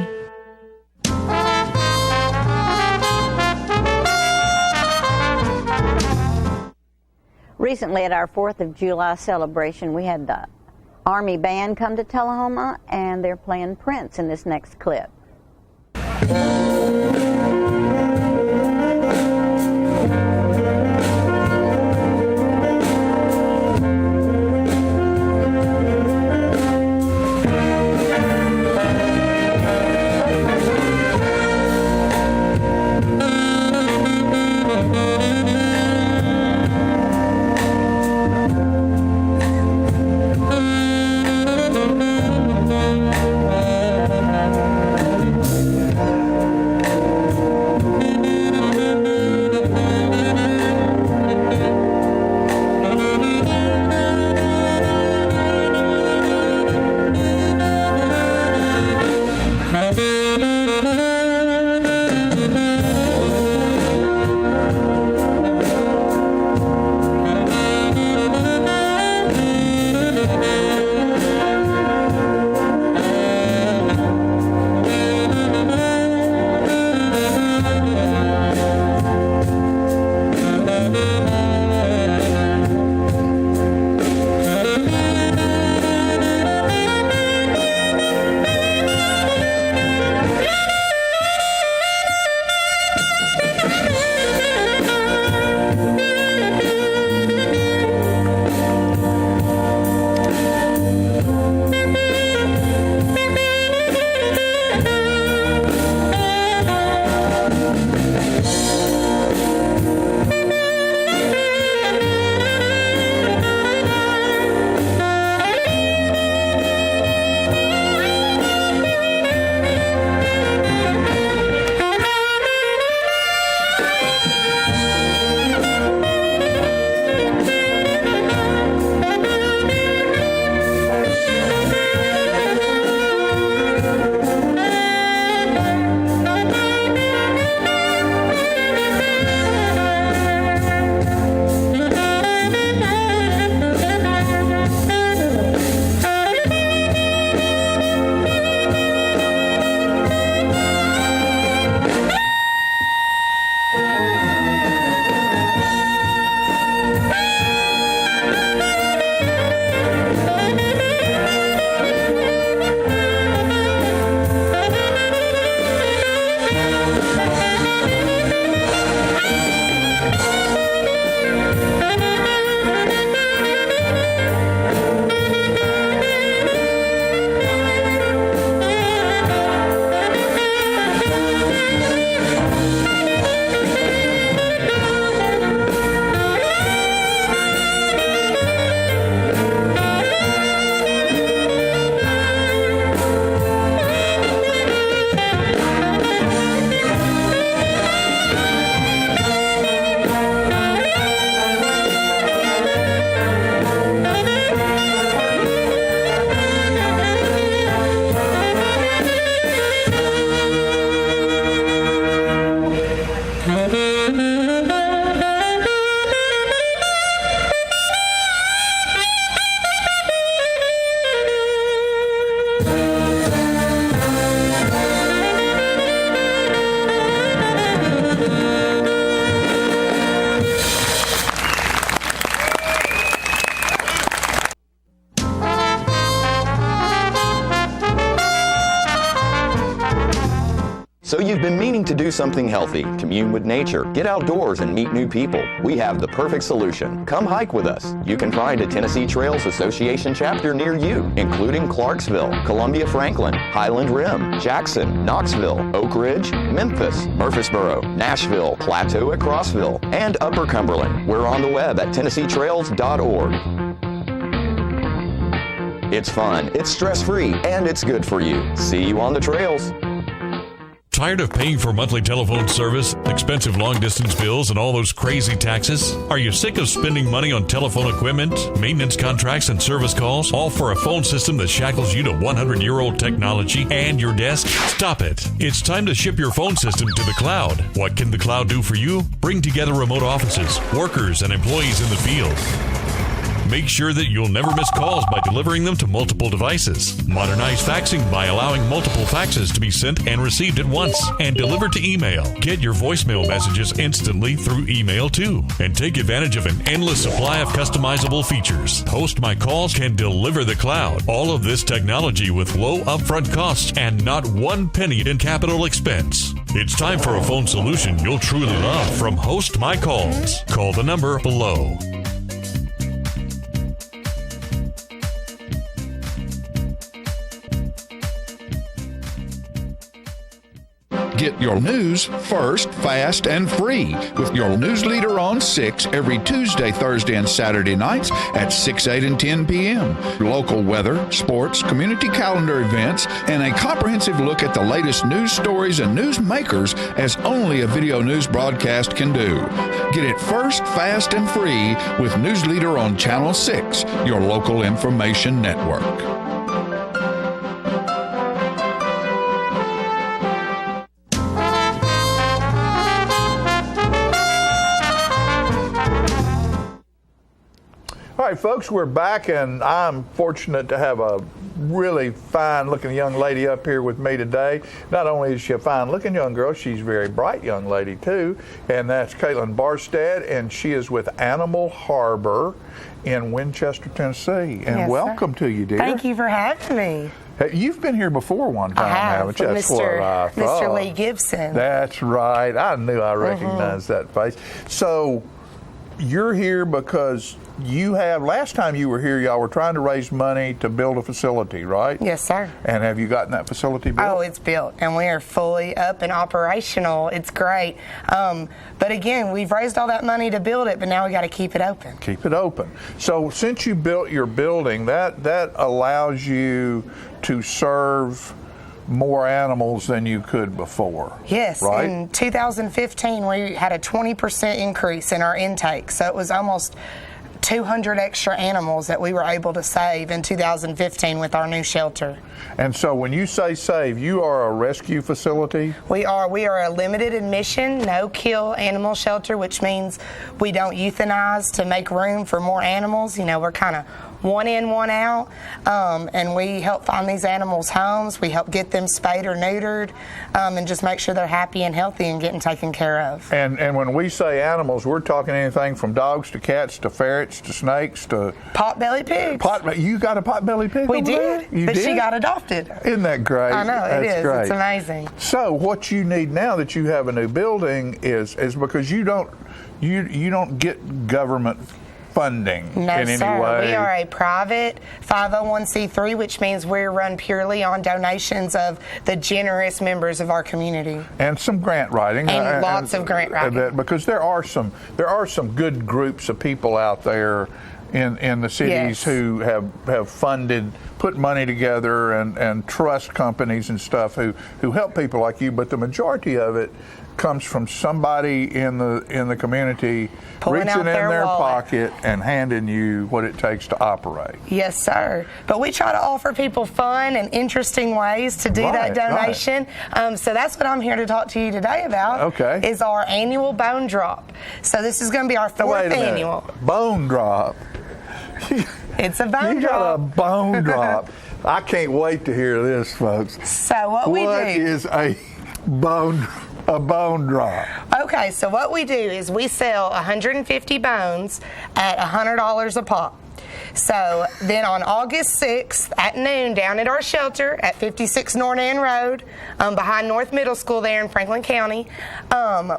Recently at our 4th of July celebration, we had the Army Band come to Tullahoma, and they're playing Prince in this next clip. So you've been meaning to do something healthy, commune with nature, get outdoors and meet new people. We have the perfect solution. Come hike with us. You can find a Tennessee Trails Association chapter near you, including Clarksville, Columbia Franklin, Highland Rim, Jackson, Knoxville, Oak Ridge, Memphis, Murfreesboro, Nashville, Plateau at Crossville, and Upper Cumberland. We're on the web at TennesseeTrails.org. It's fun, it's stress-free, and it's good for you. See you on the trails. Tired of paying for monthly telephone service, expensive long-distance bills, and all those crazy taxes? Are you sick of spending money on telephone equipment, maintenance contracts, and service calls, all for a phone system that shackles you to 100-year-old technology and your desk? Stop it. It's time to ship your phone system to the cloud. What can the cloud do for you? Bring together remote offices, workers, and employees in the field. Make sure that you'll never miss calls by delivering them to multiple devices. Modernize faxing by allowing multiple faxes to be sent and received at once and delivered to email. Get your voicemail messages instantly through email too. And take advantage of an endless supply of customizable features. Host My Calls can deliver the cloud. All of this technology with low upfront costs and not one penny in capital expense. It's time for a phone solution you'll truly love from Host My Calls. Call the number below. Get your news first, fast, and free with your news leader on 6 every Tuesday, Thursday, and Saturday nights at 6, 8, and 10 p.m. Local weather, sports, community calendar events, and a comprehensive look at the latest news stories and news makers as only a video news broadcast can do. Get it first, fast, and free with News Leader on Channel 6, your local information network. All right, folks, we're back, and I'm fortunate to have a really fine-looking young lady up here with me today. Not only is she a fine-looking young girl, she's a very bright young lady, too, and that's Caitlin Barstead, and she is with Animal Harbor in Winchester, Tennessee. And yes, welcome to you, dear. Thank you for having me. You've been here before one time, haven't you? That's what I thought. Mr. Lee Gibson. That's right. I knew I recognized that face. So you're here because you have, last time you were here, y'all were trying to raise money to build a facility, right? Yes, sir. And have you gotten that facility built? Oh, it's built, and we are fully up and operational. It's great. But again, we've raised all that money to build it, but now we got to keep it open. Keep it open. So since you built your building, that allows you to serve more animals than you could before. Yes, right? In 2015, we had a 20% increase in our intake, so it was almost 200 extra animals that we were able to save in 2015 with our new shelter. And so when you say save, you are a rescue facility? We are a limited admission, no-kill animal shelter, which means we don't euthanize to make room for more animals. You know, we're kind of one in, one out, and we help find these animals homes. We help get them spayed or neutered, and just make sure they're happy and healthy and getting taken care of. And when we say animals, we're talking anything from dogs to cats to ferrets to snakes to pot-bellied pigs. You got a pot-bellied pig? We did, but did? She got adopted. Isn't that great? I know, That's it is. Great. It's amazing. So what you need now that you have a new building is because you don't get government funding in any way. We are a private 501c3, which means we're run purely on donations of the generous members of our community. And some grant writing. And lots of grant writing. Because there are some good groups of people out there in the cities who have put money together and trust companies and stuff who help people like you, but the majority of it comes from somebody in the community pulling reaching in their wallet. Pocket and handing you what it takes to operate. Yes, sir. But we try to offer people fun and interesting ways to do that donation. Right. So that's what I'm here to talk to you today about. Okay. Is our annual bone drop. So this is going to be our fourth annual. Bone drop. It's a bone drop. You got a bone drop. I can't wait to hear this, folks. So what is a bone drop? Okay, so what we do is we sell 150 bones at $100 a pop. So then on August 6th at noon down at our shelter at 56 North Ann Road behind North Middle School there in Franklin County,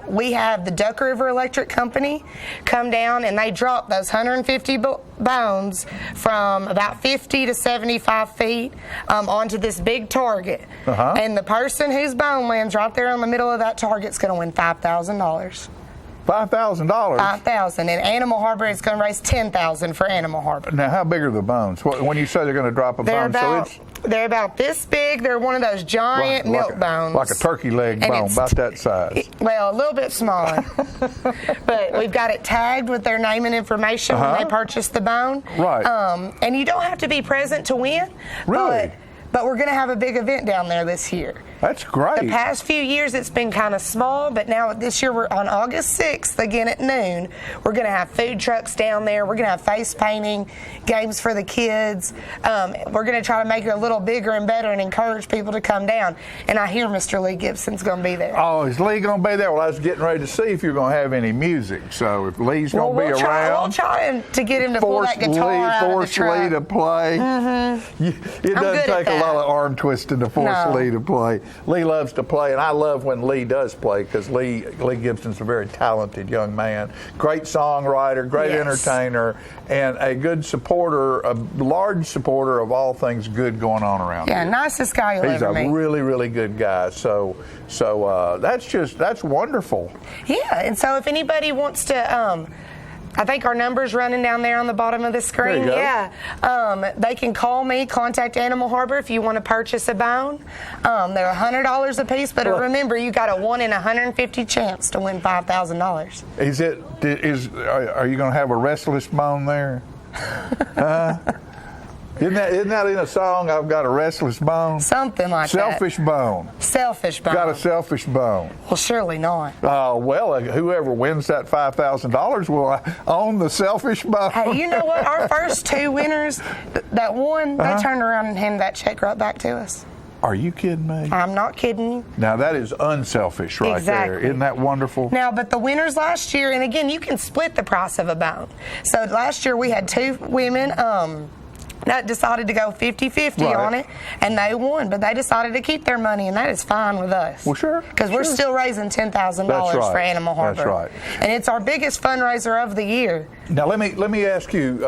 we have the Duck River Electric Company come down and they drop those 150 bones from about 50 to 75 feet onto this big target. And the person whose bone lands right there in the middle of that target is going to win $5,000. $5,000? $5,000. And Animal Harbor is going to raise $10,000 for Animal Harbor. Now, how big are the bones? When you say they're going to drop a bone, they're about this big. They're one of those giant milk bones. Like a turkey leg bone, about that size. Well, a little bit smaller. But we've got it tagged with their name and information when they purchase the bone. Right. And you don't have to be present to win. Really? But we're going to have a big event down there this year. That's great. The past few years it's been kind of small, but now this year we're on August 6th, again at noon. We're going to have food trucks down there. We're going to have face painting, games for the kids. We're going to try to make it a little bigger and better and encourage people to come down. And I hear Mr. Lee Gibson's going to be there. Oh, is Lee going to be there? Well, I was getting ready to see if you're going to have any music. So if Lee's going to be around. We'll try to get him to pull that guitar out of the truck. Force Lee to play. It doesn't take a lot of arm twisting to force Lee to play. Lee loves to play, and I love when Lee does play because Lee Gibson's a very talented young man. Great songwriter, great entertainer, and a good supporter, a large supporter of all things good going on around here. Yeah, nicest guy you'll ever meet. He's a really, really good guy. So that's wonderful. Yeah, and so if anybody wants to, I think our number's running down there on the bottom of the screen. There you go. Yeah. They can call me, contact Animal Harbor if you want to purchase a bone. They're $100 a piece, but remember, you got a 1 in 150 chance to win $5,000. Are you going to have a restless bone there? Isn't that in a song? I've got a restless bone. Something like Selfish bone. Selfish bone. Got a selfish bone. Well, surely not. Well, whoever wins that $5,000 will own the selfish bone. Hey, you know what? Our first two winners that won, they turned around and handed that check right back to us. Are you kidding me? I'm not kidding you. Now, that is unselfish right there. Isn't that wonderful? Now, but the winners last year, and again, you can split the price of a bone. So last year we had two women that decided to go 50-50 on it, and they won. But they decided to keep their money, and that is fine with us. Well, sure. Because we're still raising $10,000 for Animal Harbor. That's right. And it's our biggest fundraiser of the year. Now, let me ask you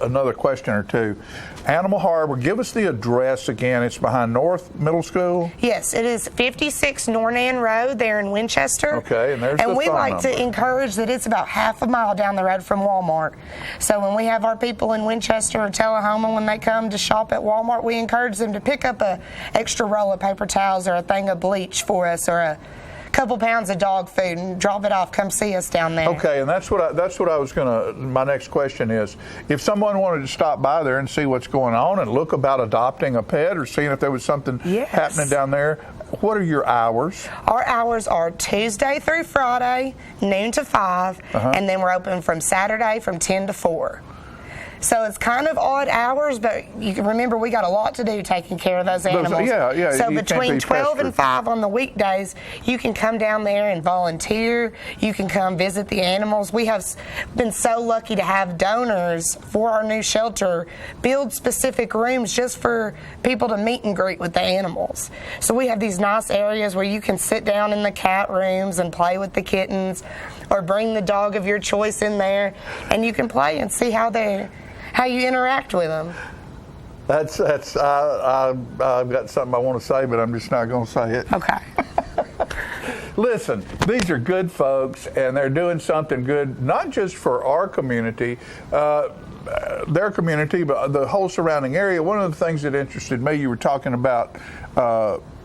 another question or two. Animal Harbor, give us the address again. It's behind North Middle School? Yes, it is 56 North Ann Road there in Winchester. Okay, and there's the phone we like number. to encourage that it's about half a mile down the road from Walmart. So when we have our people in Winchester or Tullahoma, when they come to shop at Walmart, we encourage them to pick up a extra roll of paper towels or a thing of bleach for us or a couple pounds of dog food and drop it off. Come see us down there. Okay, and that's what I was gonna. My next question is, if someone wanted to stop by there and see what's going on and look about adopting a pet or seeing if there was something happening down there, what are your hours? Our hours are Tuesday through Friday, noon to 5, and then we're open from Saturday from 10 to 4. So it's kind of odd hours, but you can remember we got a lot to do taking care of those animals. Yeah. So between 12 and 5 on the weekdays, you can come down there and volunteer. You can come visit the animals. We have been so lucky to have donors for our new shelter build specific rooms just for people to meet and greet with the animals. So we have these nice areas where you can sit down in the cat rooms and play with the kittens, or bring the dog of your choice in there, and you can play and see how you interact with them. I've got something I want to say, but I'm just not going to say it. Okay. Listen, these are good folks, and they're doing something good, not just for our community, their community, but the whole surrounding area. One of the things that interested me, you were talking about,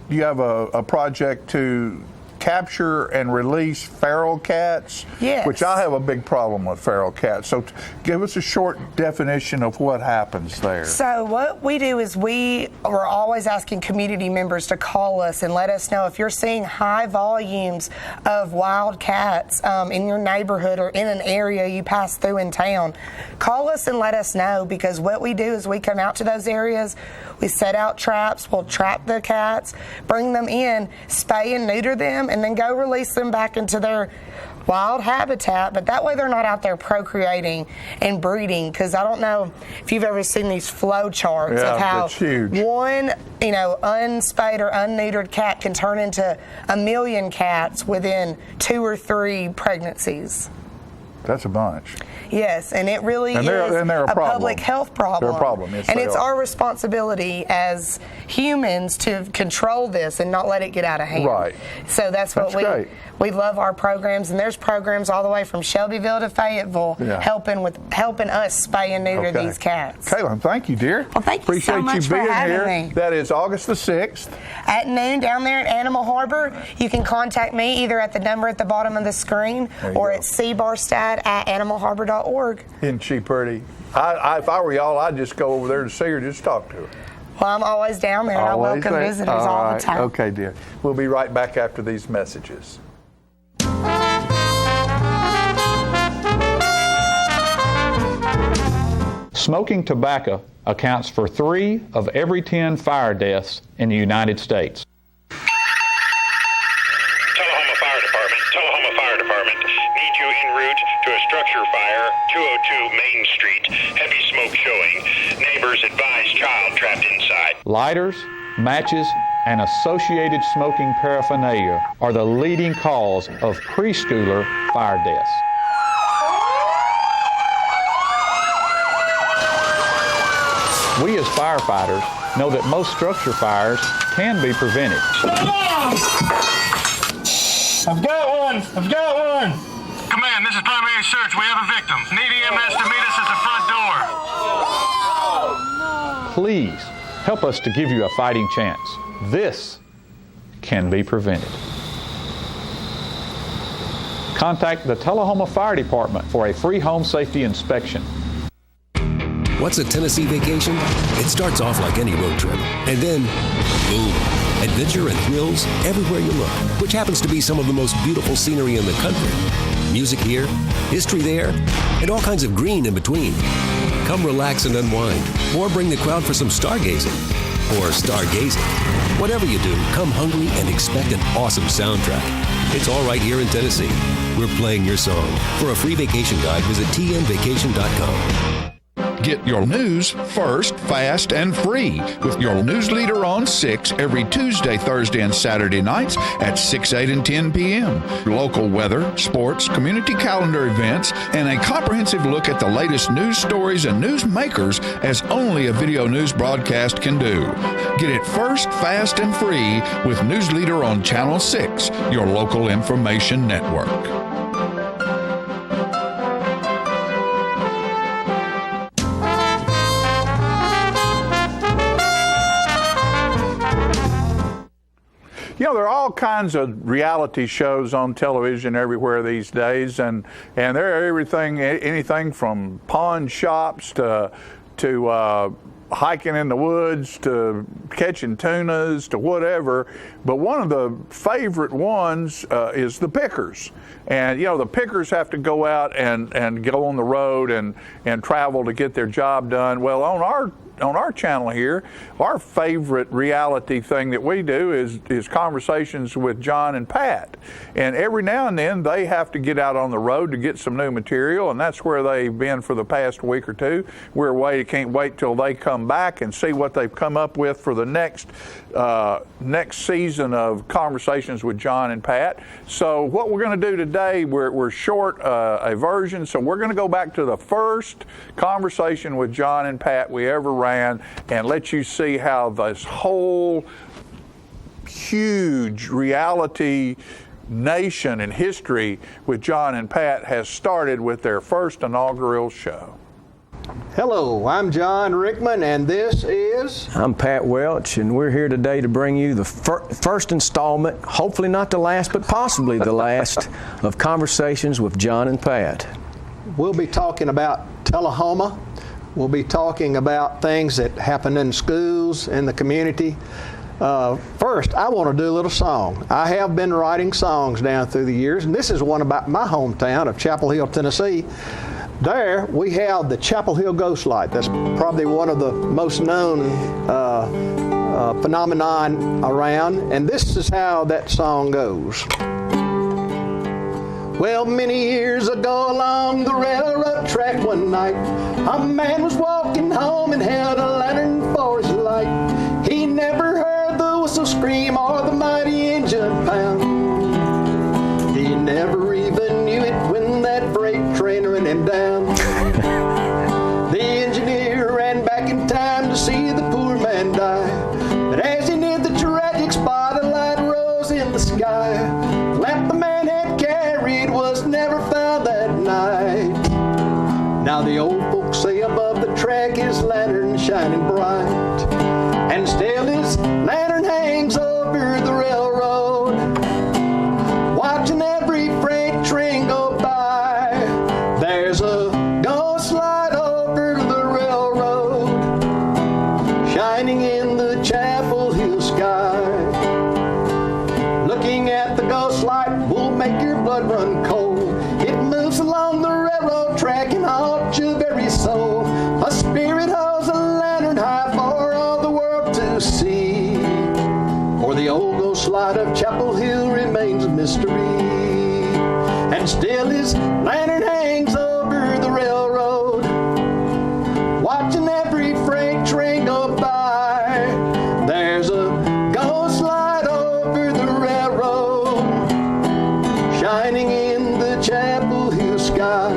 you have a project to capture and release feral cats, which I have a big problem with feral cats. So give us a short definition of what happens there. So what we do is we're always asking community members to call us and let us know if you're seeing high volumes of wild cats in your neighborhood or in an area you pass through in town. Call us and let us know, because what we do is we come out to those areas, we set out traps, we'll trap the cats, bring them in, spay and neuter them, and then go release them back into their wild habitat, but that way they're not out there procreating and breeding, because I don't know if you've ever seen these flow charts of how one, unspayed or unneutered cat can turn into 1 million cats within 2 or 3 pregnancies. That's a bunch. Yes, and it really is a public health problem. They're a problem, yes, and it's our responsibility as humans to control this and not let it get out of hand. Right. So that's what we love our programs, and there's programs all the way from Shelbyville to Fayetteville helping us spay and neuter these cats. Kaylin, thank you, dear. Well, thank you so much for having me. That is August the 6th. At noon down there at Animal Harbor. You can contact me either at the number at the bottom of the screen or at cbarstad@animalharbor.org. Isn't she pretty? If I were y'all, I'd just go over there to see her, just talk to her. Well, I'm always down there. I welcome visitors all the time. Okay, dear. We'll be right back after these messages. Smoking tobacco accounts for 3 of every 10 fire deaths in the United States. Tullahoma Fire Department. Need you en route to a structure fire, 202 Main Street. Heavy smoke showing. Neighbors advise child trapped inside. Lighters, matches, and associated smoking paraphernalia are the leading cause of preschooler fire deaths. We as firefighters know that most structure fires can be prevented. I've got one! Command, this is primary search. We have a victim. Need EMS to meet us at the front door. Please help us to give you a fighting chance. This can be prevented. Contact the Tullahoma Fire Department for a free home safety inspection. What's a Tennessee vacation? It starts off like any road trip, and then, boom, adventure and thrills everywhere you look, which happens to be some of the most beautiful scenery in the country. Music here, history there, and all kinds of green in between. Come relax and unwind, or bring the crowd for some stargazing, or stargazing. Whatever you do, come hungry and expect an awesome soundtrack. It's all right here in Tennessee. We're playing your song. For a free vacation guide, visit tnvacation.com. Get your news first, fast, and free with your news leader on 6 every Tuesday, Thursday, and Saturday nights at 6, 8, and 10 p.m. Local weather, sports, community calendar events, and a comprehensive look at the latest news stories and news makers as only a video news broadcast can do. Get it first, fast, and free with News Leader on Channel 6, your local information network. There are all kinds of reality shows on television everywhere these days, and they're anything from pawn shops to hiking in the woods to catching tunas to whatever. But one of the favorite ones is the pickers. And the pickers have to go out and go on the road and travel to get their job done. Well, on our channel here, our favorite reality thing that we do is conversations with John and Pat. And every now and then they have to get out on the road to get some new material, and that's where they've been for the past week or two. Can't wait till they come back and see what they've come up with for the next season of Conversations with John and Pat. So what we're going to do today, we're short a version, so we're going to go back to the first conversation with John and Pat we ever ran and let you see how this whole huge reality nation and history with John and Pat has started with their first inaugural show. Hello, I'm John Rickman, and this is... I'm Pat Welch, and we're here today to bring you the first installment, hopefully not the last, but possibly the last, of Conversations with John and Pat. We'll be talking about Tullahoma. We'll be talking about things that happen in schools, in the community. First, I want to do a little song. I have been writing songs down through the years, and this is one about my hometown of Chapel Hill, Tennessee. There, we have the Chapel Hill Ghost Light. That's probably one of the most known phenomenon around, and this is how that song goes. Well, many years ago along the railroad track one night, a man was walking home and held a lantern for his light. He never heard the whistle scream or the mighty engine pound. He never even knew it when that freight train ran him down. The engineer ran back in time to see the poor man die. But as he neared the tragic spot, a light rose in the sky. The lamp the man had carried was never found that night. Now the old folks say above the track his lantern shining bright, and still his lantern hangs over the railroad, watching every freight train go by. There's a ghost light over the railroad, shining in the Chapel Hill sky. Looking at the ghost light will make your blood run cold. It moves along the railroad track and haunts your very soul. A spirit holds a lantern high for all the world to see, or the old ghost light of Chapel Hill remains a mystery, and still his lantern hangs over the railroad, watching every freight train go by. There's a ghost light over the railroad, shining in the Chapel Hill sky,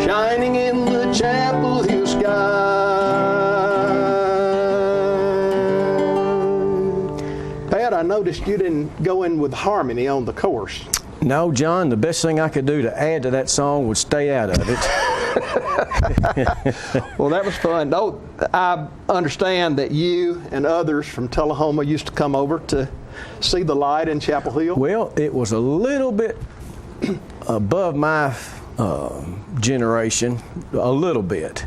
shining in the Chapel Hill sky. Pat, I noticed you didn't go in with harmony on the chorus. No, John, the best thing I could do to add to that song would stay out of it. Well, that was fun. No, I understand that you and others from Tullahoma used to come over to see the light in Chapel Hill. Well, it was a little bit above my generation, a little bit.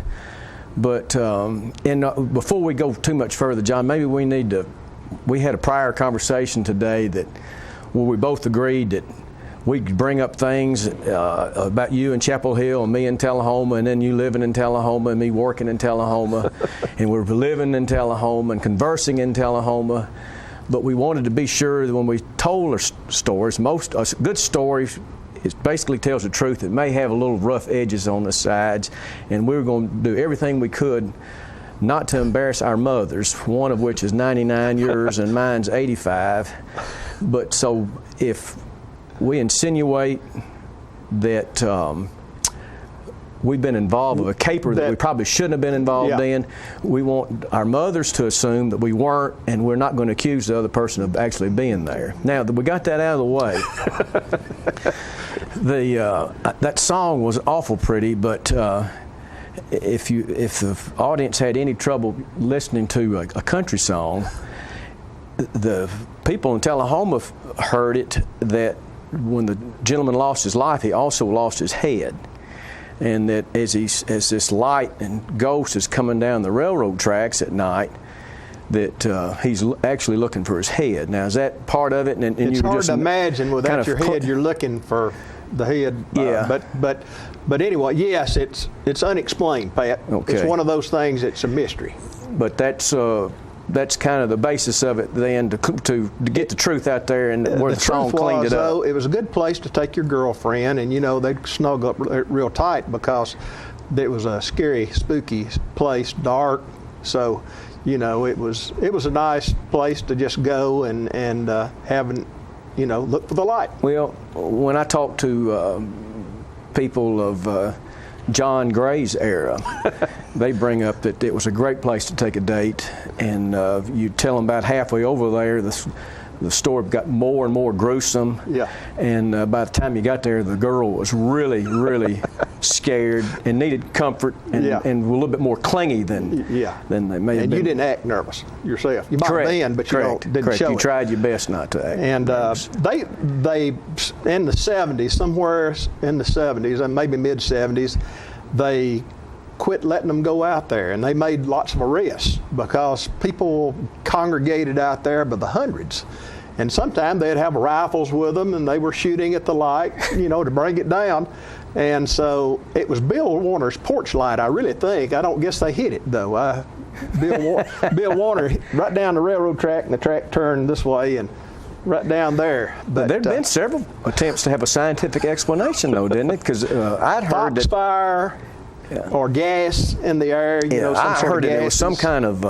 But before we go too much further, John, maybe we had a prior conversation today where we both agreed that we could bring up things about you in Chapel Hill and me in Tullahoma, and then you living in Tullahoma and me working in Tullahoma, and we're living in Tullahoma and conversing in Tullahoma. But we wanted to be sure that when we told our stories, a good story basically tells the truth. It may have a little rough edges on the sides, and we were going to do everything we could not to embarrass our mothers, one of which is 99 years and mine's 85. But so if we insinuate that we've been involved with a caper that we probably shouldn't have been involved in, we want our mothers to assume that we weren't, and we're not going to accuse the other person of actually being there. Now that we got that out of the way, that song was awful pretty, but if the audience had any trouble listening to a country song, the people in Tullahoma heard it that when the gentleman lost his life, he also lost his head, and that as this light and ghost is coming down the railroad tracks at night, that he's actually looking for his head. Now, is that part of it? And it's hard to imagine without your head, you're looking for the head. Yeah. But anyway, yes, it's unexplained, Pat. Okay. It's one of those things. It's a mystery. But that's kind of the basis of it then, to get the truth out there, and where the song cleaned it up. Though, it was a good place to take your girlfriend, and they'd snug up real tight because it was a scary, spooky place, dark. So, it was a nice place to just go and look for the light. Well, when I talk to people of John Gray's era, they bring up that it was a great place to take a date, and you tell them about halfway over there, the story got more and more gruesome. Yeah. And by the time you got there, the girl was really, really scared and needed comfort, and a little bit more clingy than they may have been. And you didn't act nervous yourself. You might have been, but didn't show it. You tried your best not to act. And they in the 70s, somewhere in the 70s, and maybe mid 70s, they quit letting them go out there, and they made lots of arrests because people congregated out there by the hundreds. And sometimes they'd have rifles with them, and they were shooting at the light, to bring it down. And so it was Bill Warner's porch light, I really think. I don't guess they hit it, though. Bill Warner right down the railroad track, and the track turned this way, and right down there. But there have been several attempts to have a scientific explanation, though, didn't it? Because I'd heard that fire or gas in the air. You know, I heard that there was some kind of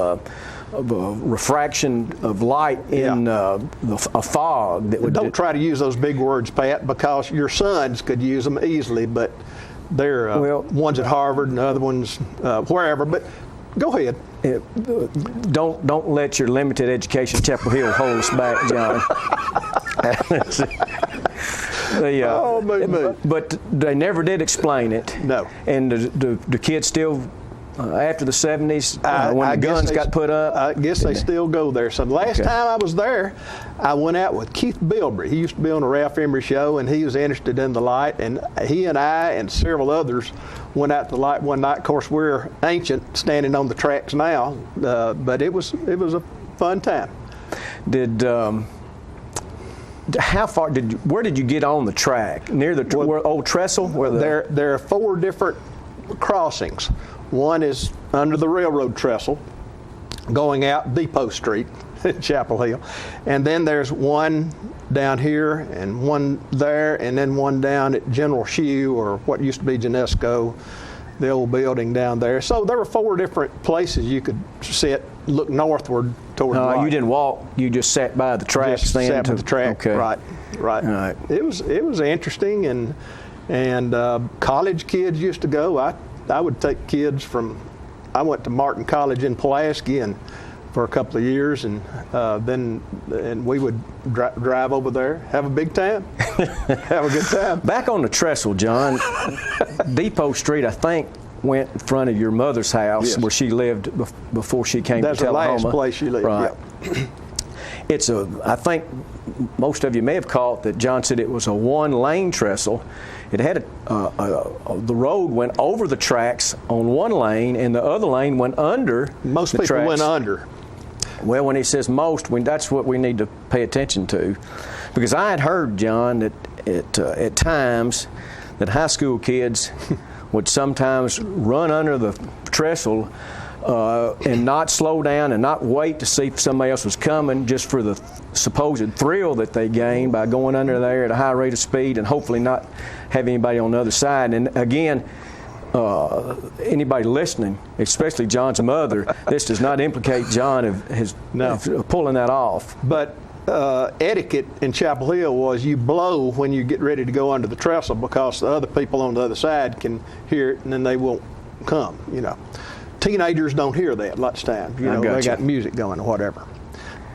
refraction of light in a fog. That would Don't try to use those big words, Pat, because your sons could use them easily, but they're one's at Harvard and the other one's wherever. But go ahead. Don't let your limited education at Chapel Hill hold us back, John. But they never did explain it. No. And the kids still, after the 70s, when the guns got put up? I guess they still go there. So the last time I was there, I went out with Keith Bilbrey. He used to be on the Ralph Emery Show, and he was interested in the light. And he and I and several others went out to the light one night. Of course, we're ancient, standing on the tracks now, but it was a fun time. Where did you get on the track? Near the old trestle? There are 4 different crossings. One is under the railroad trestle, going out Depot Street at Chapel Hill. And then there's one down here and one there, and then one down at General Shoe, or what used to be Genesco, the old building down there. So there were 4 different places you could sit, look northward toward the light. You didn't walk, you just sat by the tracks. Just sat by the track, okay. Right. It was interesting, and college kids used to go. I would take kids I went to Martin College in Pulaski and for a couple of years, and then we would drive over there, have a big time, have a good time. Back on the trestle, John, Depot Street, I think, went in front of your mother's house where she lived before she came to Tullahoma. That's the last place she lived. Right. Yeah. I think most of you may have caught that John said it was a 1-lane trestle. It had the road went over the tracks on one lane, and the other lane went under the tracks. Most people went under. Well, when he says most, that's what we need to pay attention to, because I had heard, John, that at times that high school kids would sometimes run under the trestle and not slow down and not wait to see if somebody else was coming, just for the supposed thrill that they gained by going under there at a high rate of speed and hopefully not have anybody on the other side. And again, anybody listening, especially John's mother, this does not implicate John of pulling that off. But etiquette in Chapel Hill was you blow when you get ready to go under the trestle, because the other people on the other side can hear it, and then they won't come. Teenagers don't hear that lots of times. They got music going or whatever.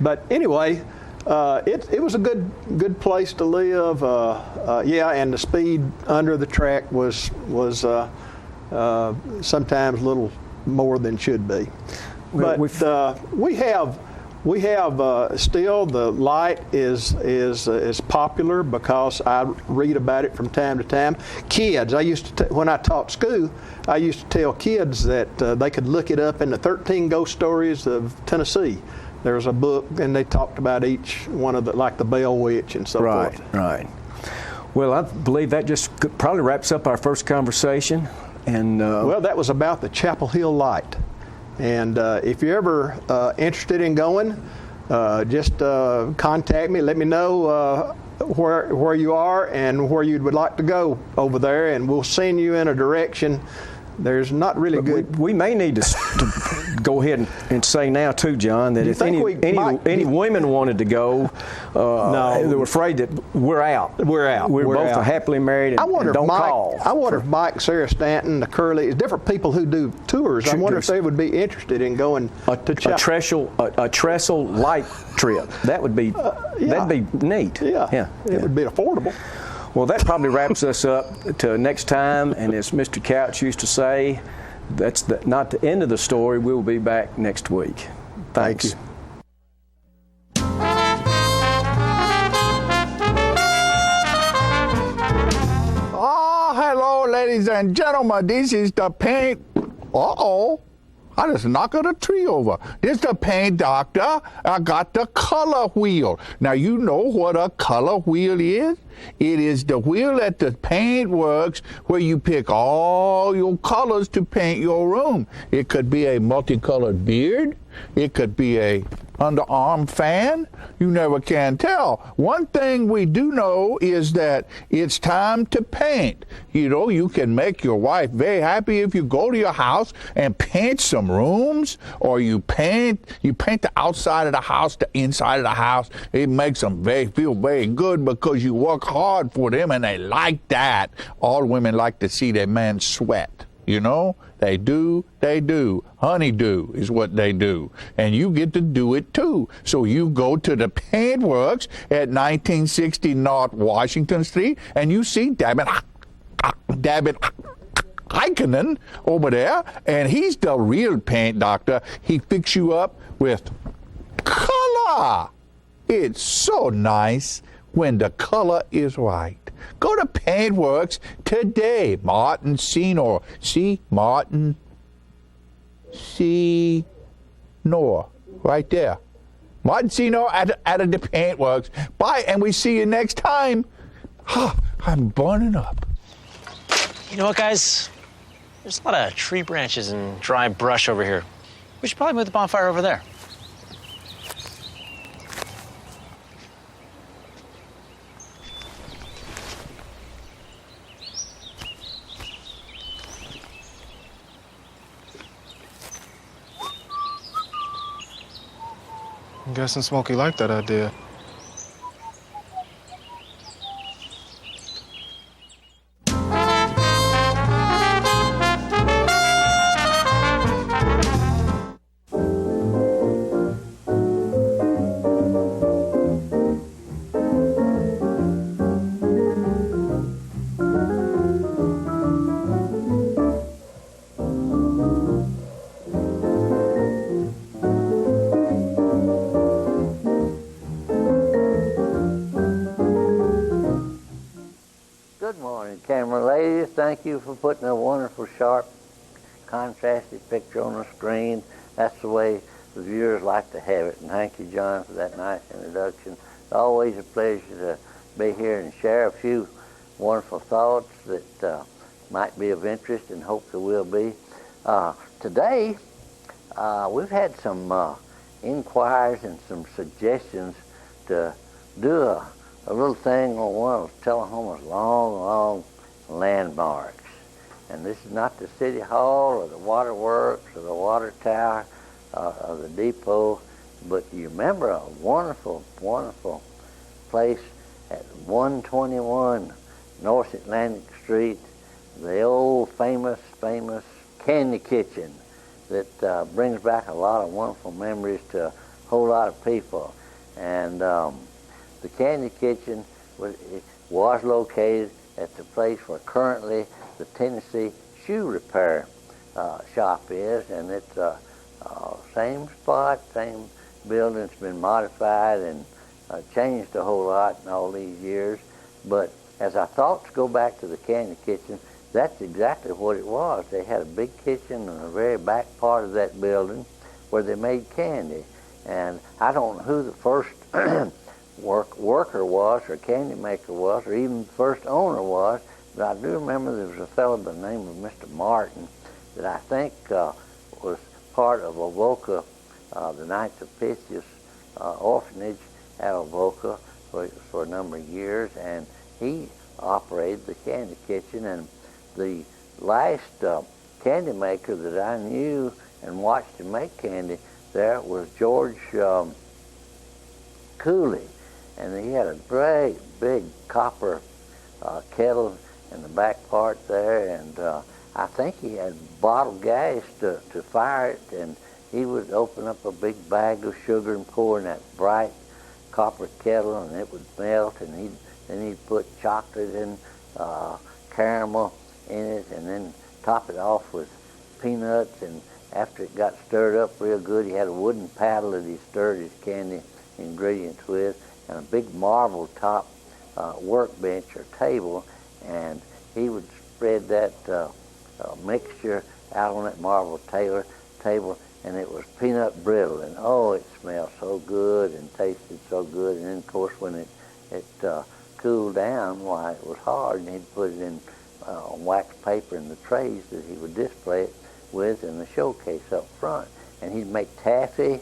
But anyway, it was a good place to live. And the speed under the track was sometimes a little more than should be. But we have still, the light is popular because I read about it from time to time. Kids, when I taught school, I used to tell kids that they could look it up in the 13 Ghost Stories of Tennessee. There was a book, and they talked about each one of like the Bell Witch and so forth. Right. Well, I believe that just probably wraps up our first conversation. And well, that was about the Chapel Hill Light. And if you're ever interested in going, just contact me. Let me know where you are and where you would like to go over there, and we'll send you in a direction. There's not really good. We may need to go ahead and say now too, John, that if any women wanted to go, they were afraid that we're out. We're both happily married, and don't call. I wonder if Mike, Sarah Stanton, the Curly, different people who do tours. I wonder if they would be interested in going to Chapel. A trestle light trip. That would be that'd be neat. Yeah. It would be affordable. Well, that probably wraps us up to next time. And as Mr. Couch used to say, that's not the end of the story. We'll be back next week. Thanks. Thank you. Oh, hello, ladies and gentlemen. This is the paint. Uh-oh. I just knocked a tree over. This is the paint doctor. I got the color wheel. Now, you know what a color wheel is? It is the wheel at the Paint Works where you pick all your colors to paint your room. It could be a multicolored beard. It could be a underarm fan. You never can tell. One thing we do know is that it's time to paint. You know, you can make your wife very happy if you go to your house and paint some rooms, or you paint the outside of the house, the inside of the house. It makes them feel very good because you work hard for them and they like that. All women like to see their man sweat. You know, they do. Honeydew is what they do. And you get to do it too. So you go to the Paint Works at 1960 North Washington Street and you see David Heikkinen over there, and he's the real paint doctor. He fix you up with color. It's so nice when the color is right. Go to Paint Works today. Martin Senor. See? Martin Senor. Right there. Martin Senor at the Paint Works. Bye, and we see you next time. I'm burning up. You know what, guys? There's a lot of tree branches and dry brush over here. We should probably move the bonfire over there. I'm guessing Smokey liked that idea. Thank you for putting a wonderful, sharp, contrasted picture on the screen. That's the way the viewers like to have it. And thank you, John, for that nice introduction. It's always a pleasure to be here and share a few wonderful thoughts that might be of interest and hope there will be. Today, we've had some inquiries and some suggestions to do a little thing on one of Tullahoma's long landmarks. And this is not the City Hall or the Waterworks or the water tower or the depot, but you remember a wonderful, wonderful place at 121 North Atlantic Street, the old famous Candy Kitchen that brings back a lot of wonderful memories to a whole lot of people. And the Candy Kitchen was located at the place where currently the Tennessee Shoe Repair shop is, and it's same spot, same building. It's been modified and changed a whole lot in all these years. But as our thoughts go back to the Candy Kitchen, that's exactly what it was. They had a big kitchen in the very back part of that building where they made candy. And I don't know who the first worker was, or candy maker was, or even the first owner was, but I do remember there was a fellow by the name of Mr. Martin that I think was part of Avoca, the Knights of Pythias orphanage at Avoca for a number of years, and he operated the Candy Kitchen. And the last candy maker that I knew and watched him make candy there was George Cooley. And he had a great big copper kettle in the back part there, and I think he had bottled gas to fire it, and he would open up a big bag of sugar and pour in that bright copper kettle, and it would melt, and then he'd put chocolate and caramel in it, and then top it off with peanuts, and after it got stirred up real good, he had a wooden paddle that he stirred his candy ingredients with, and a big marble top workbench or table, and he would spread that mixture out on that marble table, and it was peanut brittle, and oh, it smelled so good and tasted so good. And then, of course, when it cool down, why it was hard, and he'd put it in wax paper in the trays that he would display it with in the showcase up front. And he'd make taffy,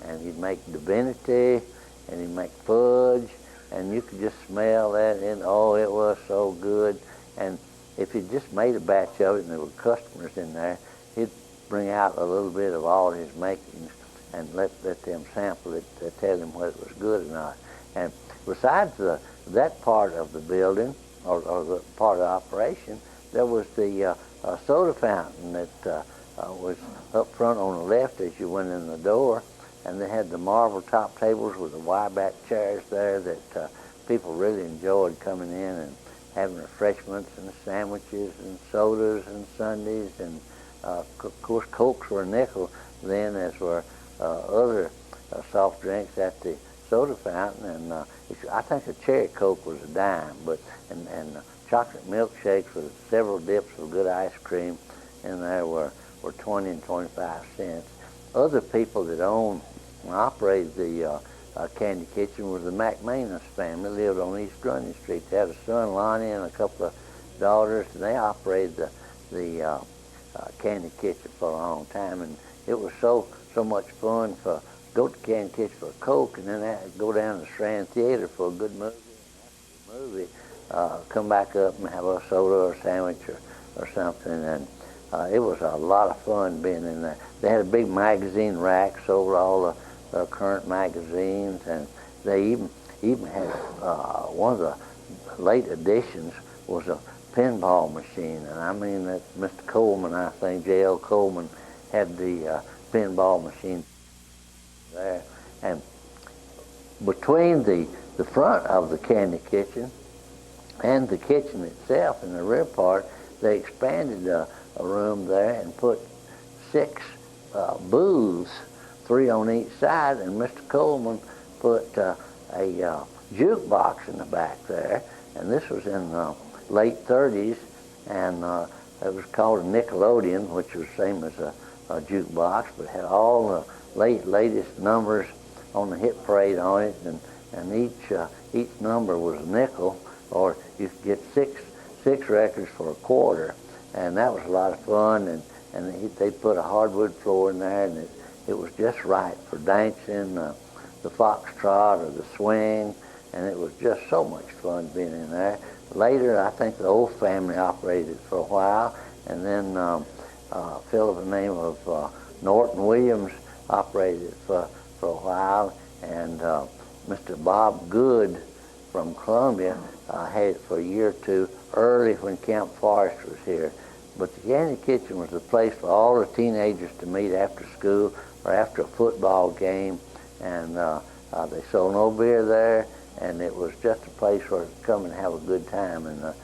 and he'd make divinity, and he'd make fudge, and you could just smell that, and oh, it was so good. And if he just made a batch of it and there were customers in there, he'd bring out a little bit of all his makings and let them sample it to tell them whether it was good or not. And besides that part of the building, or the part of the operation, there was the soda fountain that was up front on the left as you went in the door, and they had the marble top tables with the wide-back chairs there that people really enjoyed coming in and having refreshments and sandwiches and sodas and sundaes, and of course Cokes were a nickel then, as were other soft drinks at the soda fountain, and I think a cherry Coke was a dime, and chocolate milkshakes with several dips of good ice cream in there were 20 and 25 cents. Other people that owned and operated the Candy Kitchen was the McManus family. Lived on East Grundy Street. They had a son, Lonnie, and a couple of daughters, and they operated the Candy Kitchen for a long time, and it was so much fun to go to Candy Kitchen for a Coke, and then go down to the Strand Theater for a good movie, come back up and have a soda or a sandwich or something, and it was a lot of fun being in there. They had a big magazine rack, sold all the current magazines, and they even had one of the late additions was a pinball machine, and I mean that Mr. Coleman, I think J.L. Coleman, had the pinball machine there. And between the front of the Candy Kitchen and the kitchen itself in the rear part, they expanded a room there and put 6 booths, 3 on each side, and Mr. Coleman put a jukebox in the back there, and this was in the late 30s, and it was called a Nickelodeon, which was the same as a jukebox, but had all the latest numbers on the hit parade on it, and each number was a nickel, or you could get six records for a quarter, and that was a lot of fun. And they put a hardwood floor in there, and it was just right for dancing, the foxtrot or the swing, and it was just so much fun being in there. Later, I think the old family operated it for a while, and then a fellow by the name of Norton Williams operated it for a while, and Mr. Bob Good from Columbia had it for a year or two, early when Camp Forrest was here. But the Candy Kitchen was the place for all the teenagers to meet after school or after a football game, and they sold no beer there, and it was just a place where to come and have a good time, and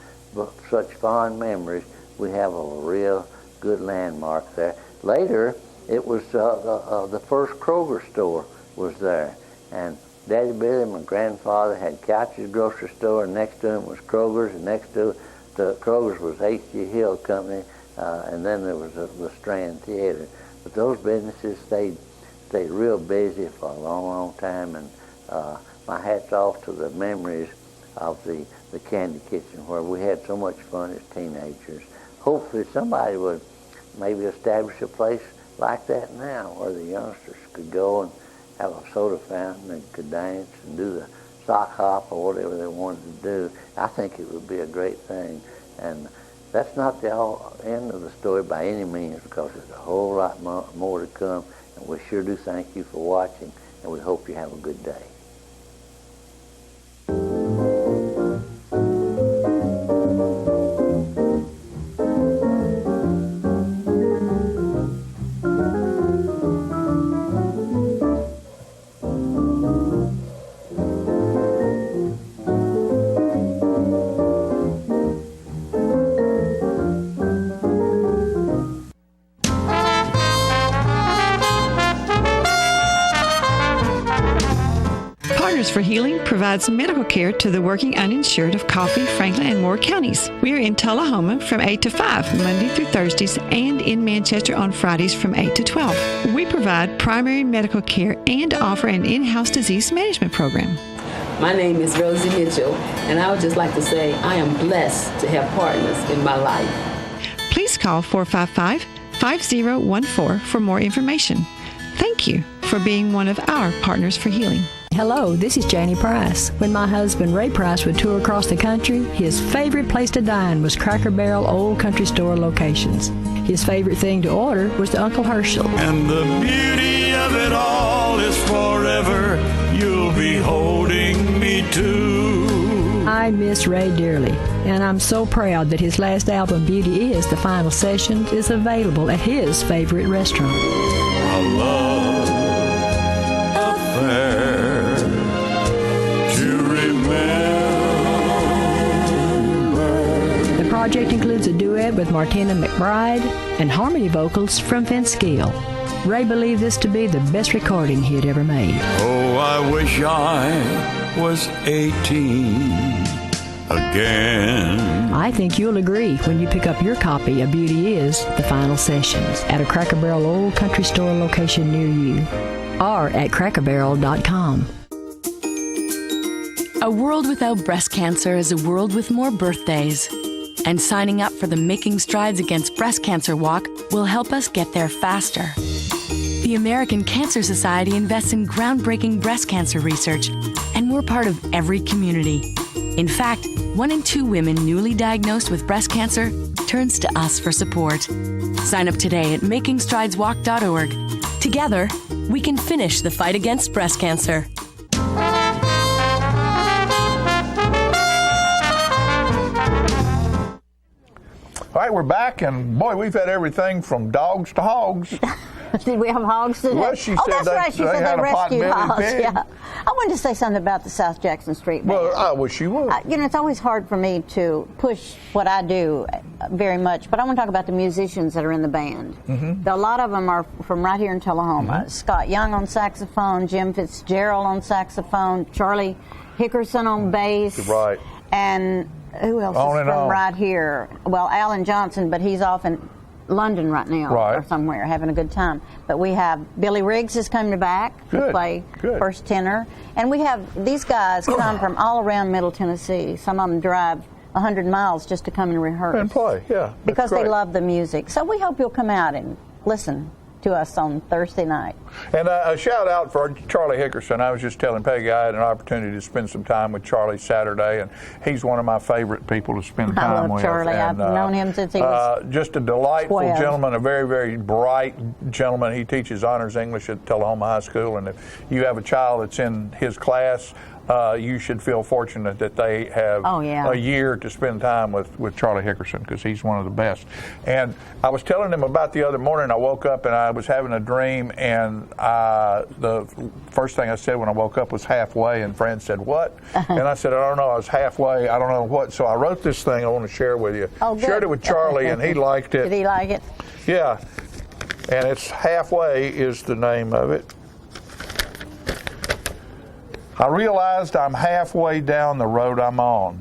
such fond memories. We have a real good landmark there. Later, it was the first Kroger store was there, and Daddy Billy, my grandfather, had Couch's grocery store, and next to him was Kroger's, and next to the Kroger's was H.G. Hill Company, and then there was the Strand Theater. But those businesses stayed real busy for a long, long time, and my hat's off to the memories of the Candy Kitchen, where we had so much fun as teenagers. Hopefully somebody would maybe establish a place like that now, where the youngsters could go and have a soda fountain and could dance and do the sock hop or whatever they wanted to do. I think it would be a great thing. And that's not the end of the story by any means, because there's a whole lot more to come. And we sure do thank you for watching, and we hope you have a good day. For Healing provides medical care to the working uninsured of Coffee, Franklin, and Moore counties. We are in Tullahoma from 8 to 5, Monday through Thursdays, and in Manchester on Fridays from 8 to 12. We provide primary medical care and offer an in-house disease management program. My name is Rosie Mitchell, and I would just like to say I am blessed to have partners in my life. Please call 455-5014 for more information. Thank you for being one of our partners for healing. Hello, this is Janie Price. When my husband Ray Price would tour across the country, his favorite place to dine was Cracker Barrel Old Country Store locations. His favorite thing to order was the Uncle Herschel. And the beauty of it all is forever. You'll be holding me too. I miss Ray dearly, and I'm so proud that his last album, Beauty Is the Final Session, is available at his favorite restaurant. A love affair to remember. The project includes a duet with Martina McBride and harmony vocals from Vince Gill. Ray believed this to be the best recording he had ever made. Oh, I wish I was 18 again. I think you'll agree when you pick up your copy of Beauty Is the Final Sessions at a Cracker Barrel Old Country Store location near you or at crackerbarrel.com. A world without breast cancer is a world with more birthdays. And signing up for the Making Strides Against Breast Cancer Walk will help us get there faster. The American Cancer Society invests in groundbreaking breast cancer research, and we're part of every community. In fact, 1 in 2 women newly diagnosed with breast cancer turns to us for support. Sign up today at makingstrideswalk.org. Together, we can finish the fight against breast cancer. All right, we're back, and boy, we've had everything from dogs to hogs. Did we have hogs today? Well, she said that's they- right. She they said had they a rescued pot-bellied hogs. pig. Yeah. I wanted to say something about the South Jackson Street Band. Well, I wish you would. You know, it's always hard for me to push what I do very much, but I want to talk about the musicians that are in the band. Mm-hmm. A lot of them are from right here in Tullahoma. Scott Young on saxophone, Jim Fitzgerald on saxophone, Charlie Hickerson on bass. Right. And who else On is and from on. right here? Well, Alan Johnson, but he's off in London right now or somewhere having a good time. But we have Billy Riggs is coming back to Good, play good. first tenor. And we have these guys come from all around Middle Tennessee. Some of them drive 100 miles just to come and rehearse. And play, yeah. Because they great. love the music. So we hope you'll come out and listen to us on Thursday night. And a shout out for Charlie Hickerson. I was just telling Peggy I had an opportunity to spend some time with Charlie Saturday, and he's one of my favorite people to spend time I love with. Charlie. And, I've known him since he was just a delightful 12. gentleman, a very, very bright gentleman. He teaches honors English at Tullahoma High School, and if you have a child that's in his class, you should feel fortunate that they have a year to spend time with Charlie Hickerson, because he's one of the best. And I was telling him about the other morning, I woke up and I was having a dream, and the first thing I said when I woke up was halfway, and Fran said, "What?" And I said, "I don't know, I was halfway, I don't know what." So I wrote this thing I want to share with you. Oh, good. Shared it with Charlie, and he liked it. Did he like it? Yeah. And it's Halfway is the name of it. I realized I'm halfway down the road I'm on,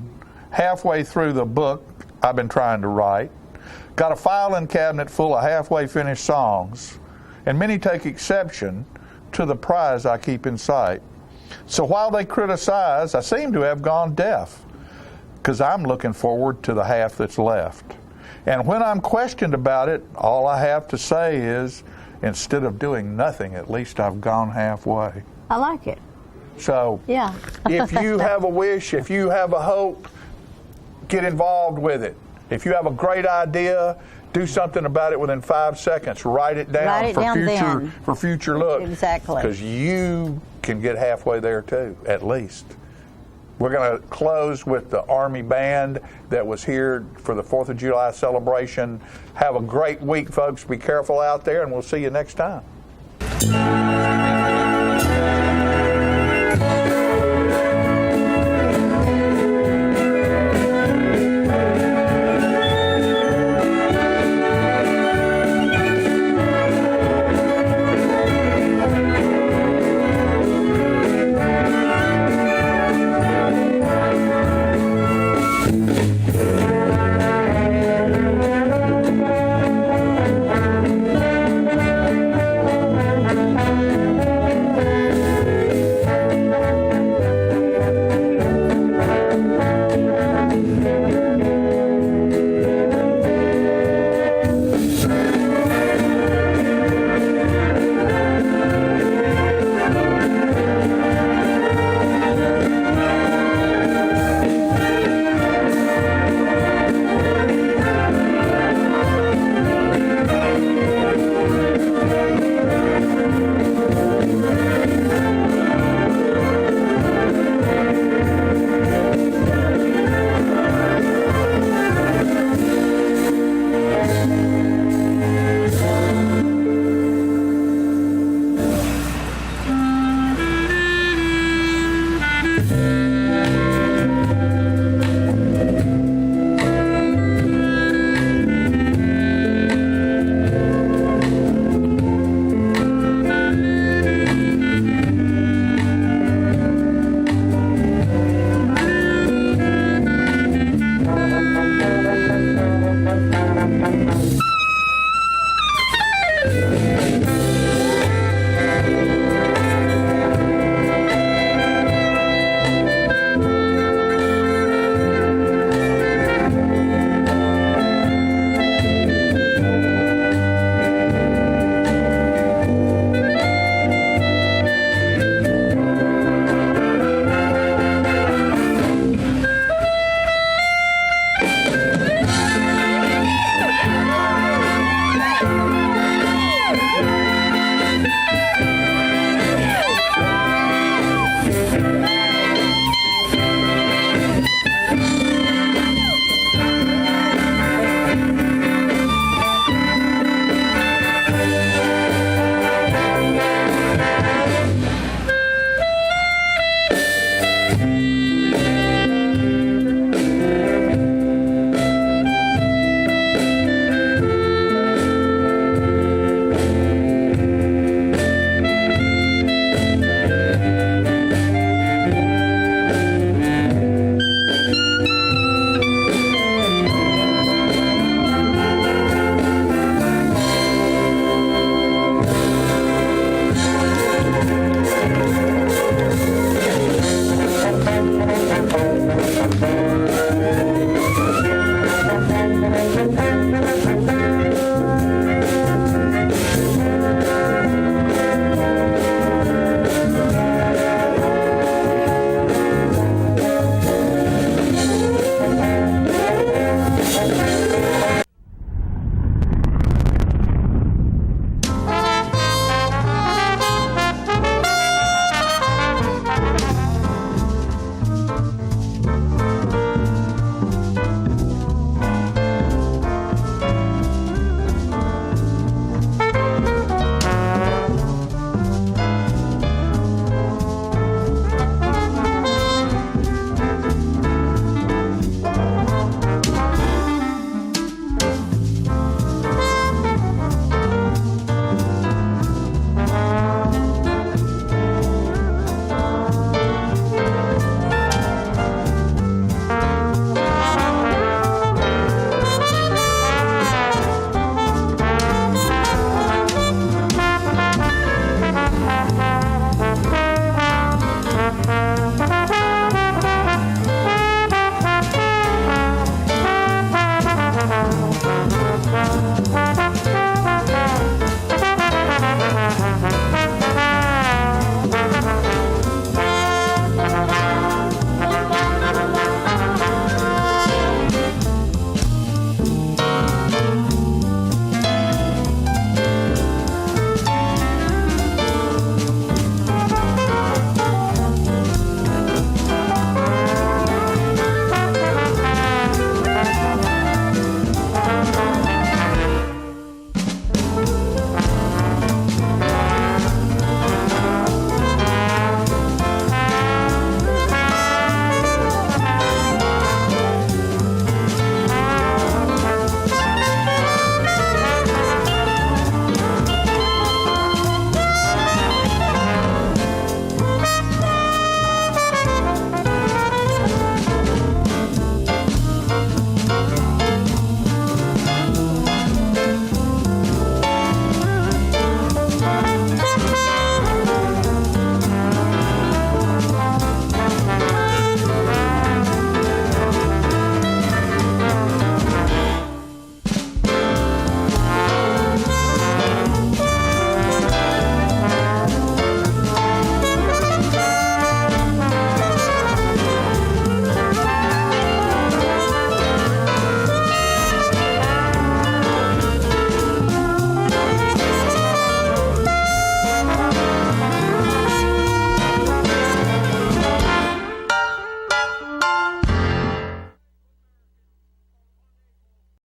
halfway through the book I've been trying to write. Got a filing cabinet full of halfway finished songs, and many take exception to the prize I keep in sight. So while they criticize, I seem to have gone deaf, because I'm looking forward to the half that's left. And when I'm questioned about it, all I have to say is, instead of doing nothing, at least I've gone halfway. I like it. So Yeah. if you have a wish, if you have a hope, get involved with it. If you have a great idea, do something about it within 5 seconds. Write it down, Write it down then. for future look. Exactly. Because you can get halfway there too, at least. We're going to close with the Army Band that was here for the 4th of July celebration. Have a great week, folks. Be careful out there, and we'll see you next time. Tennessee.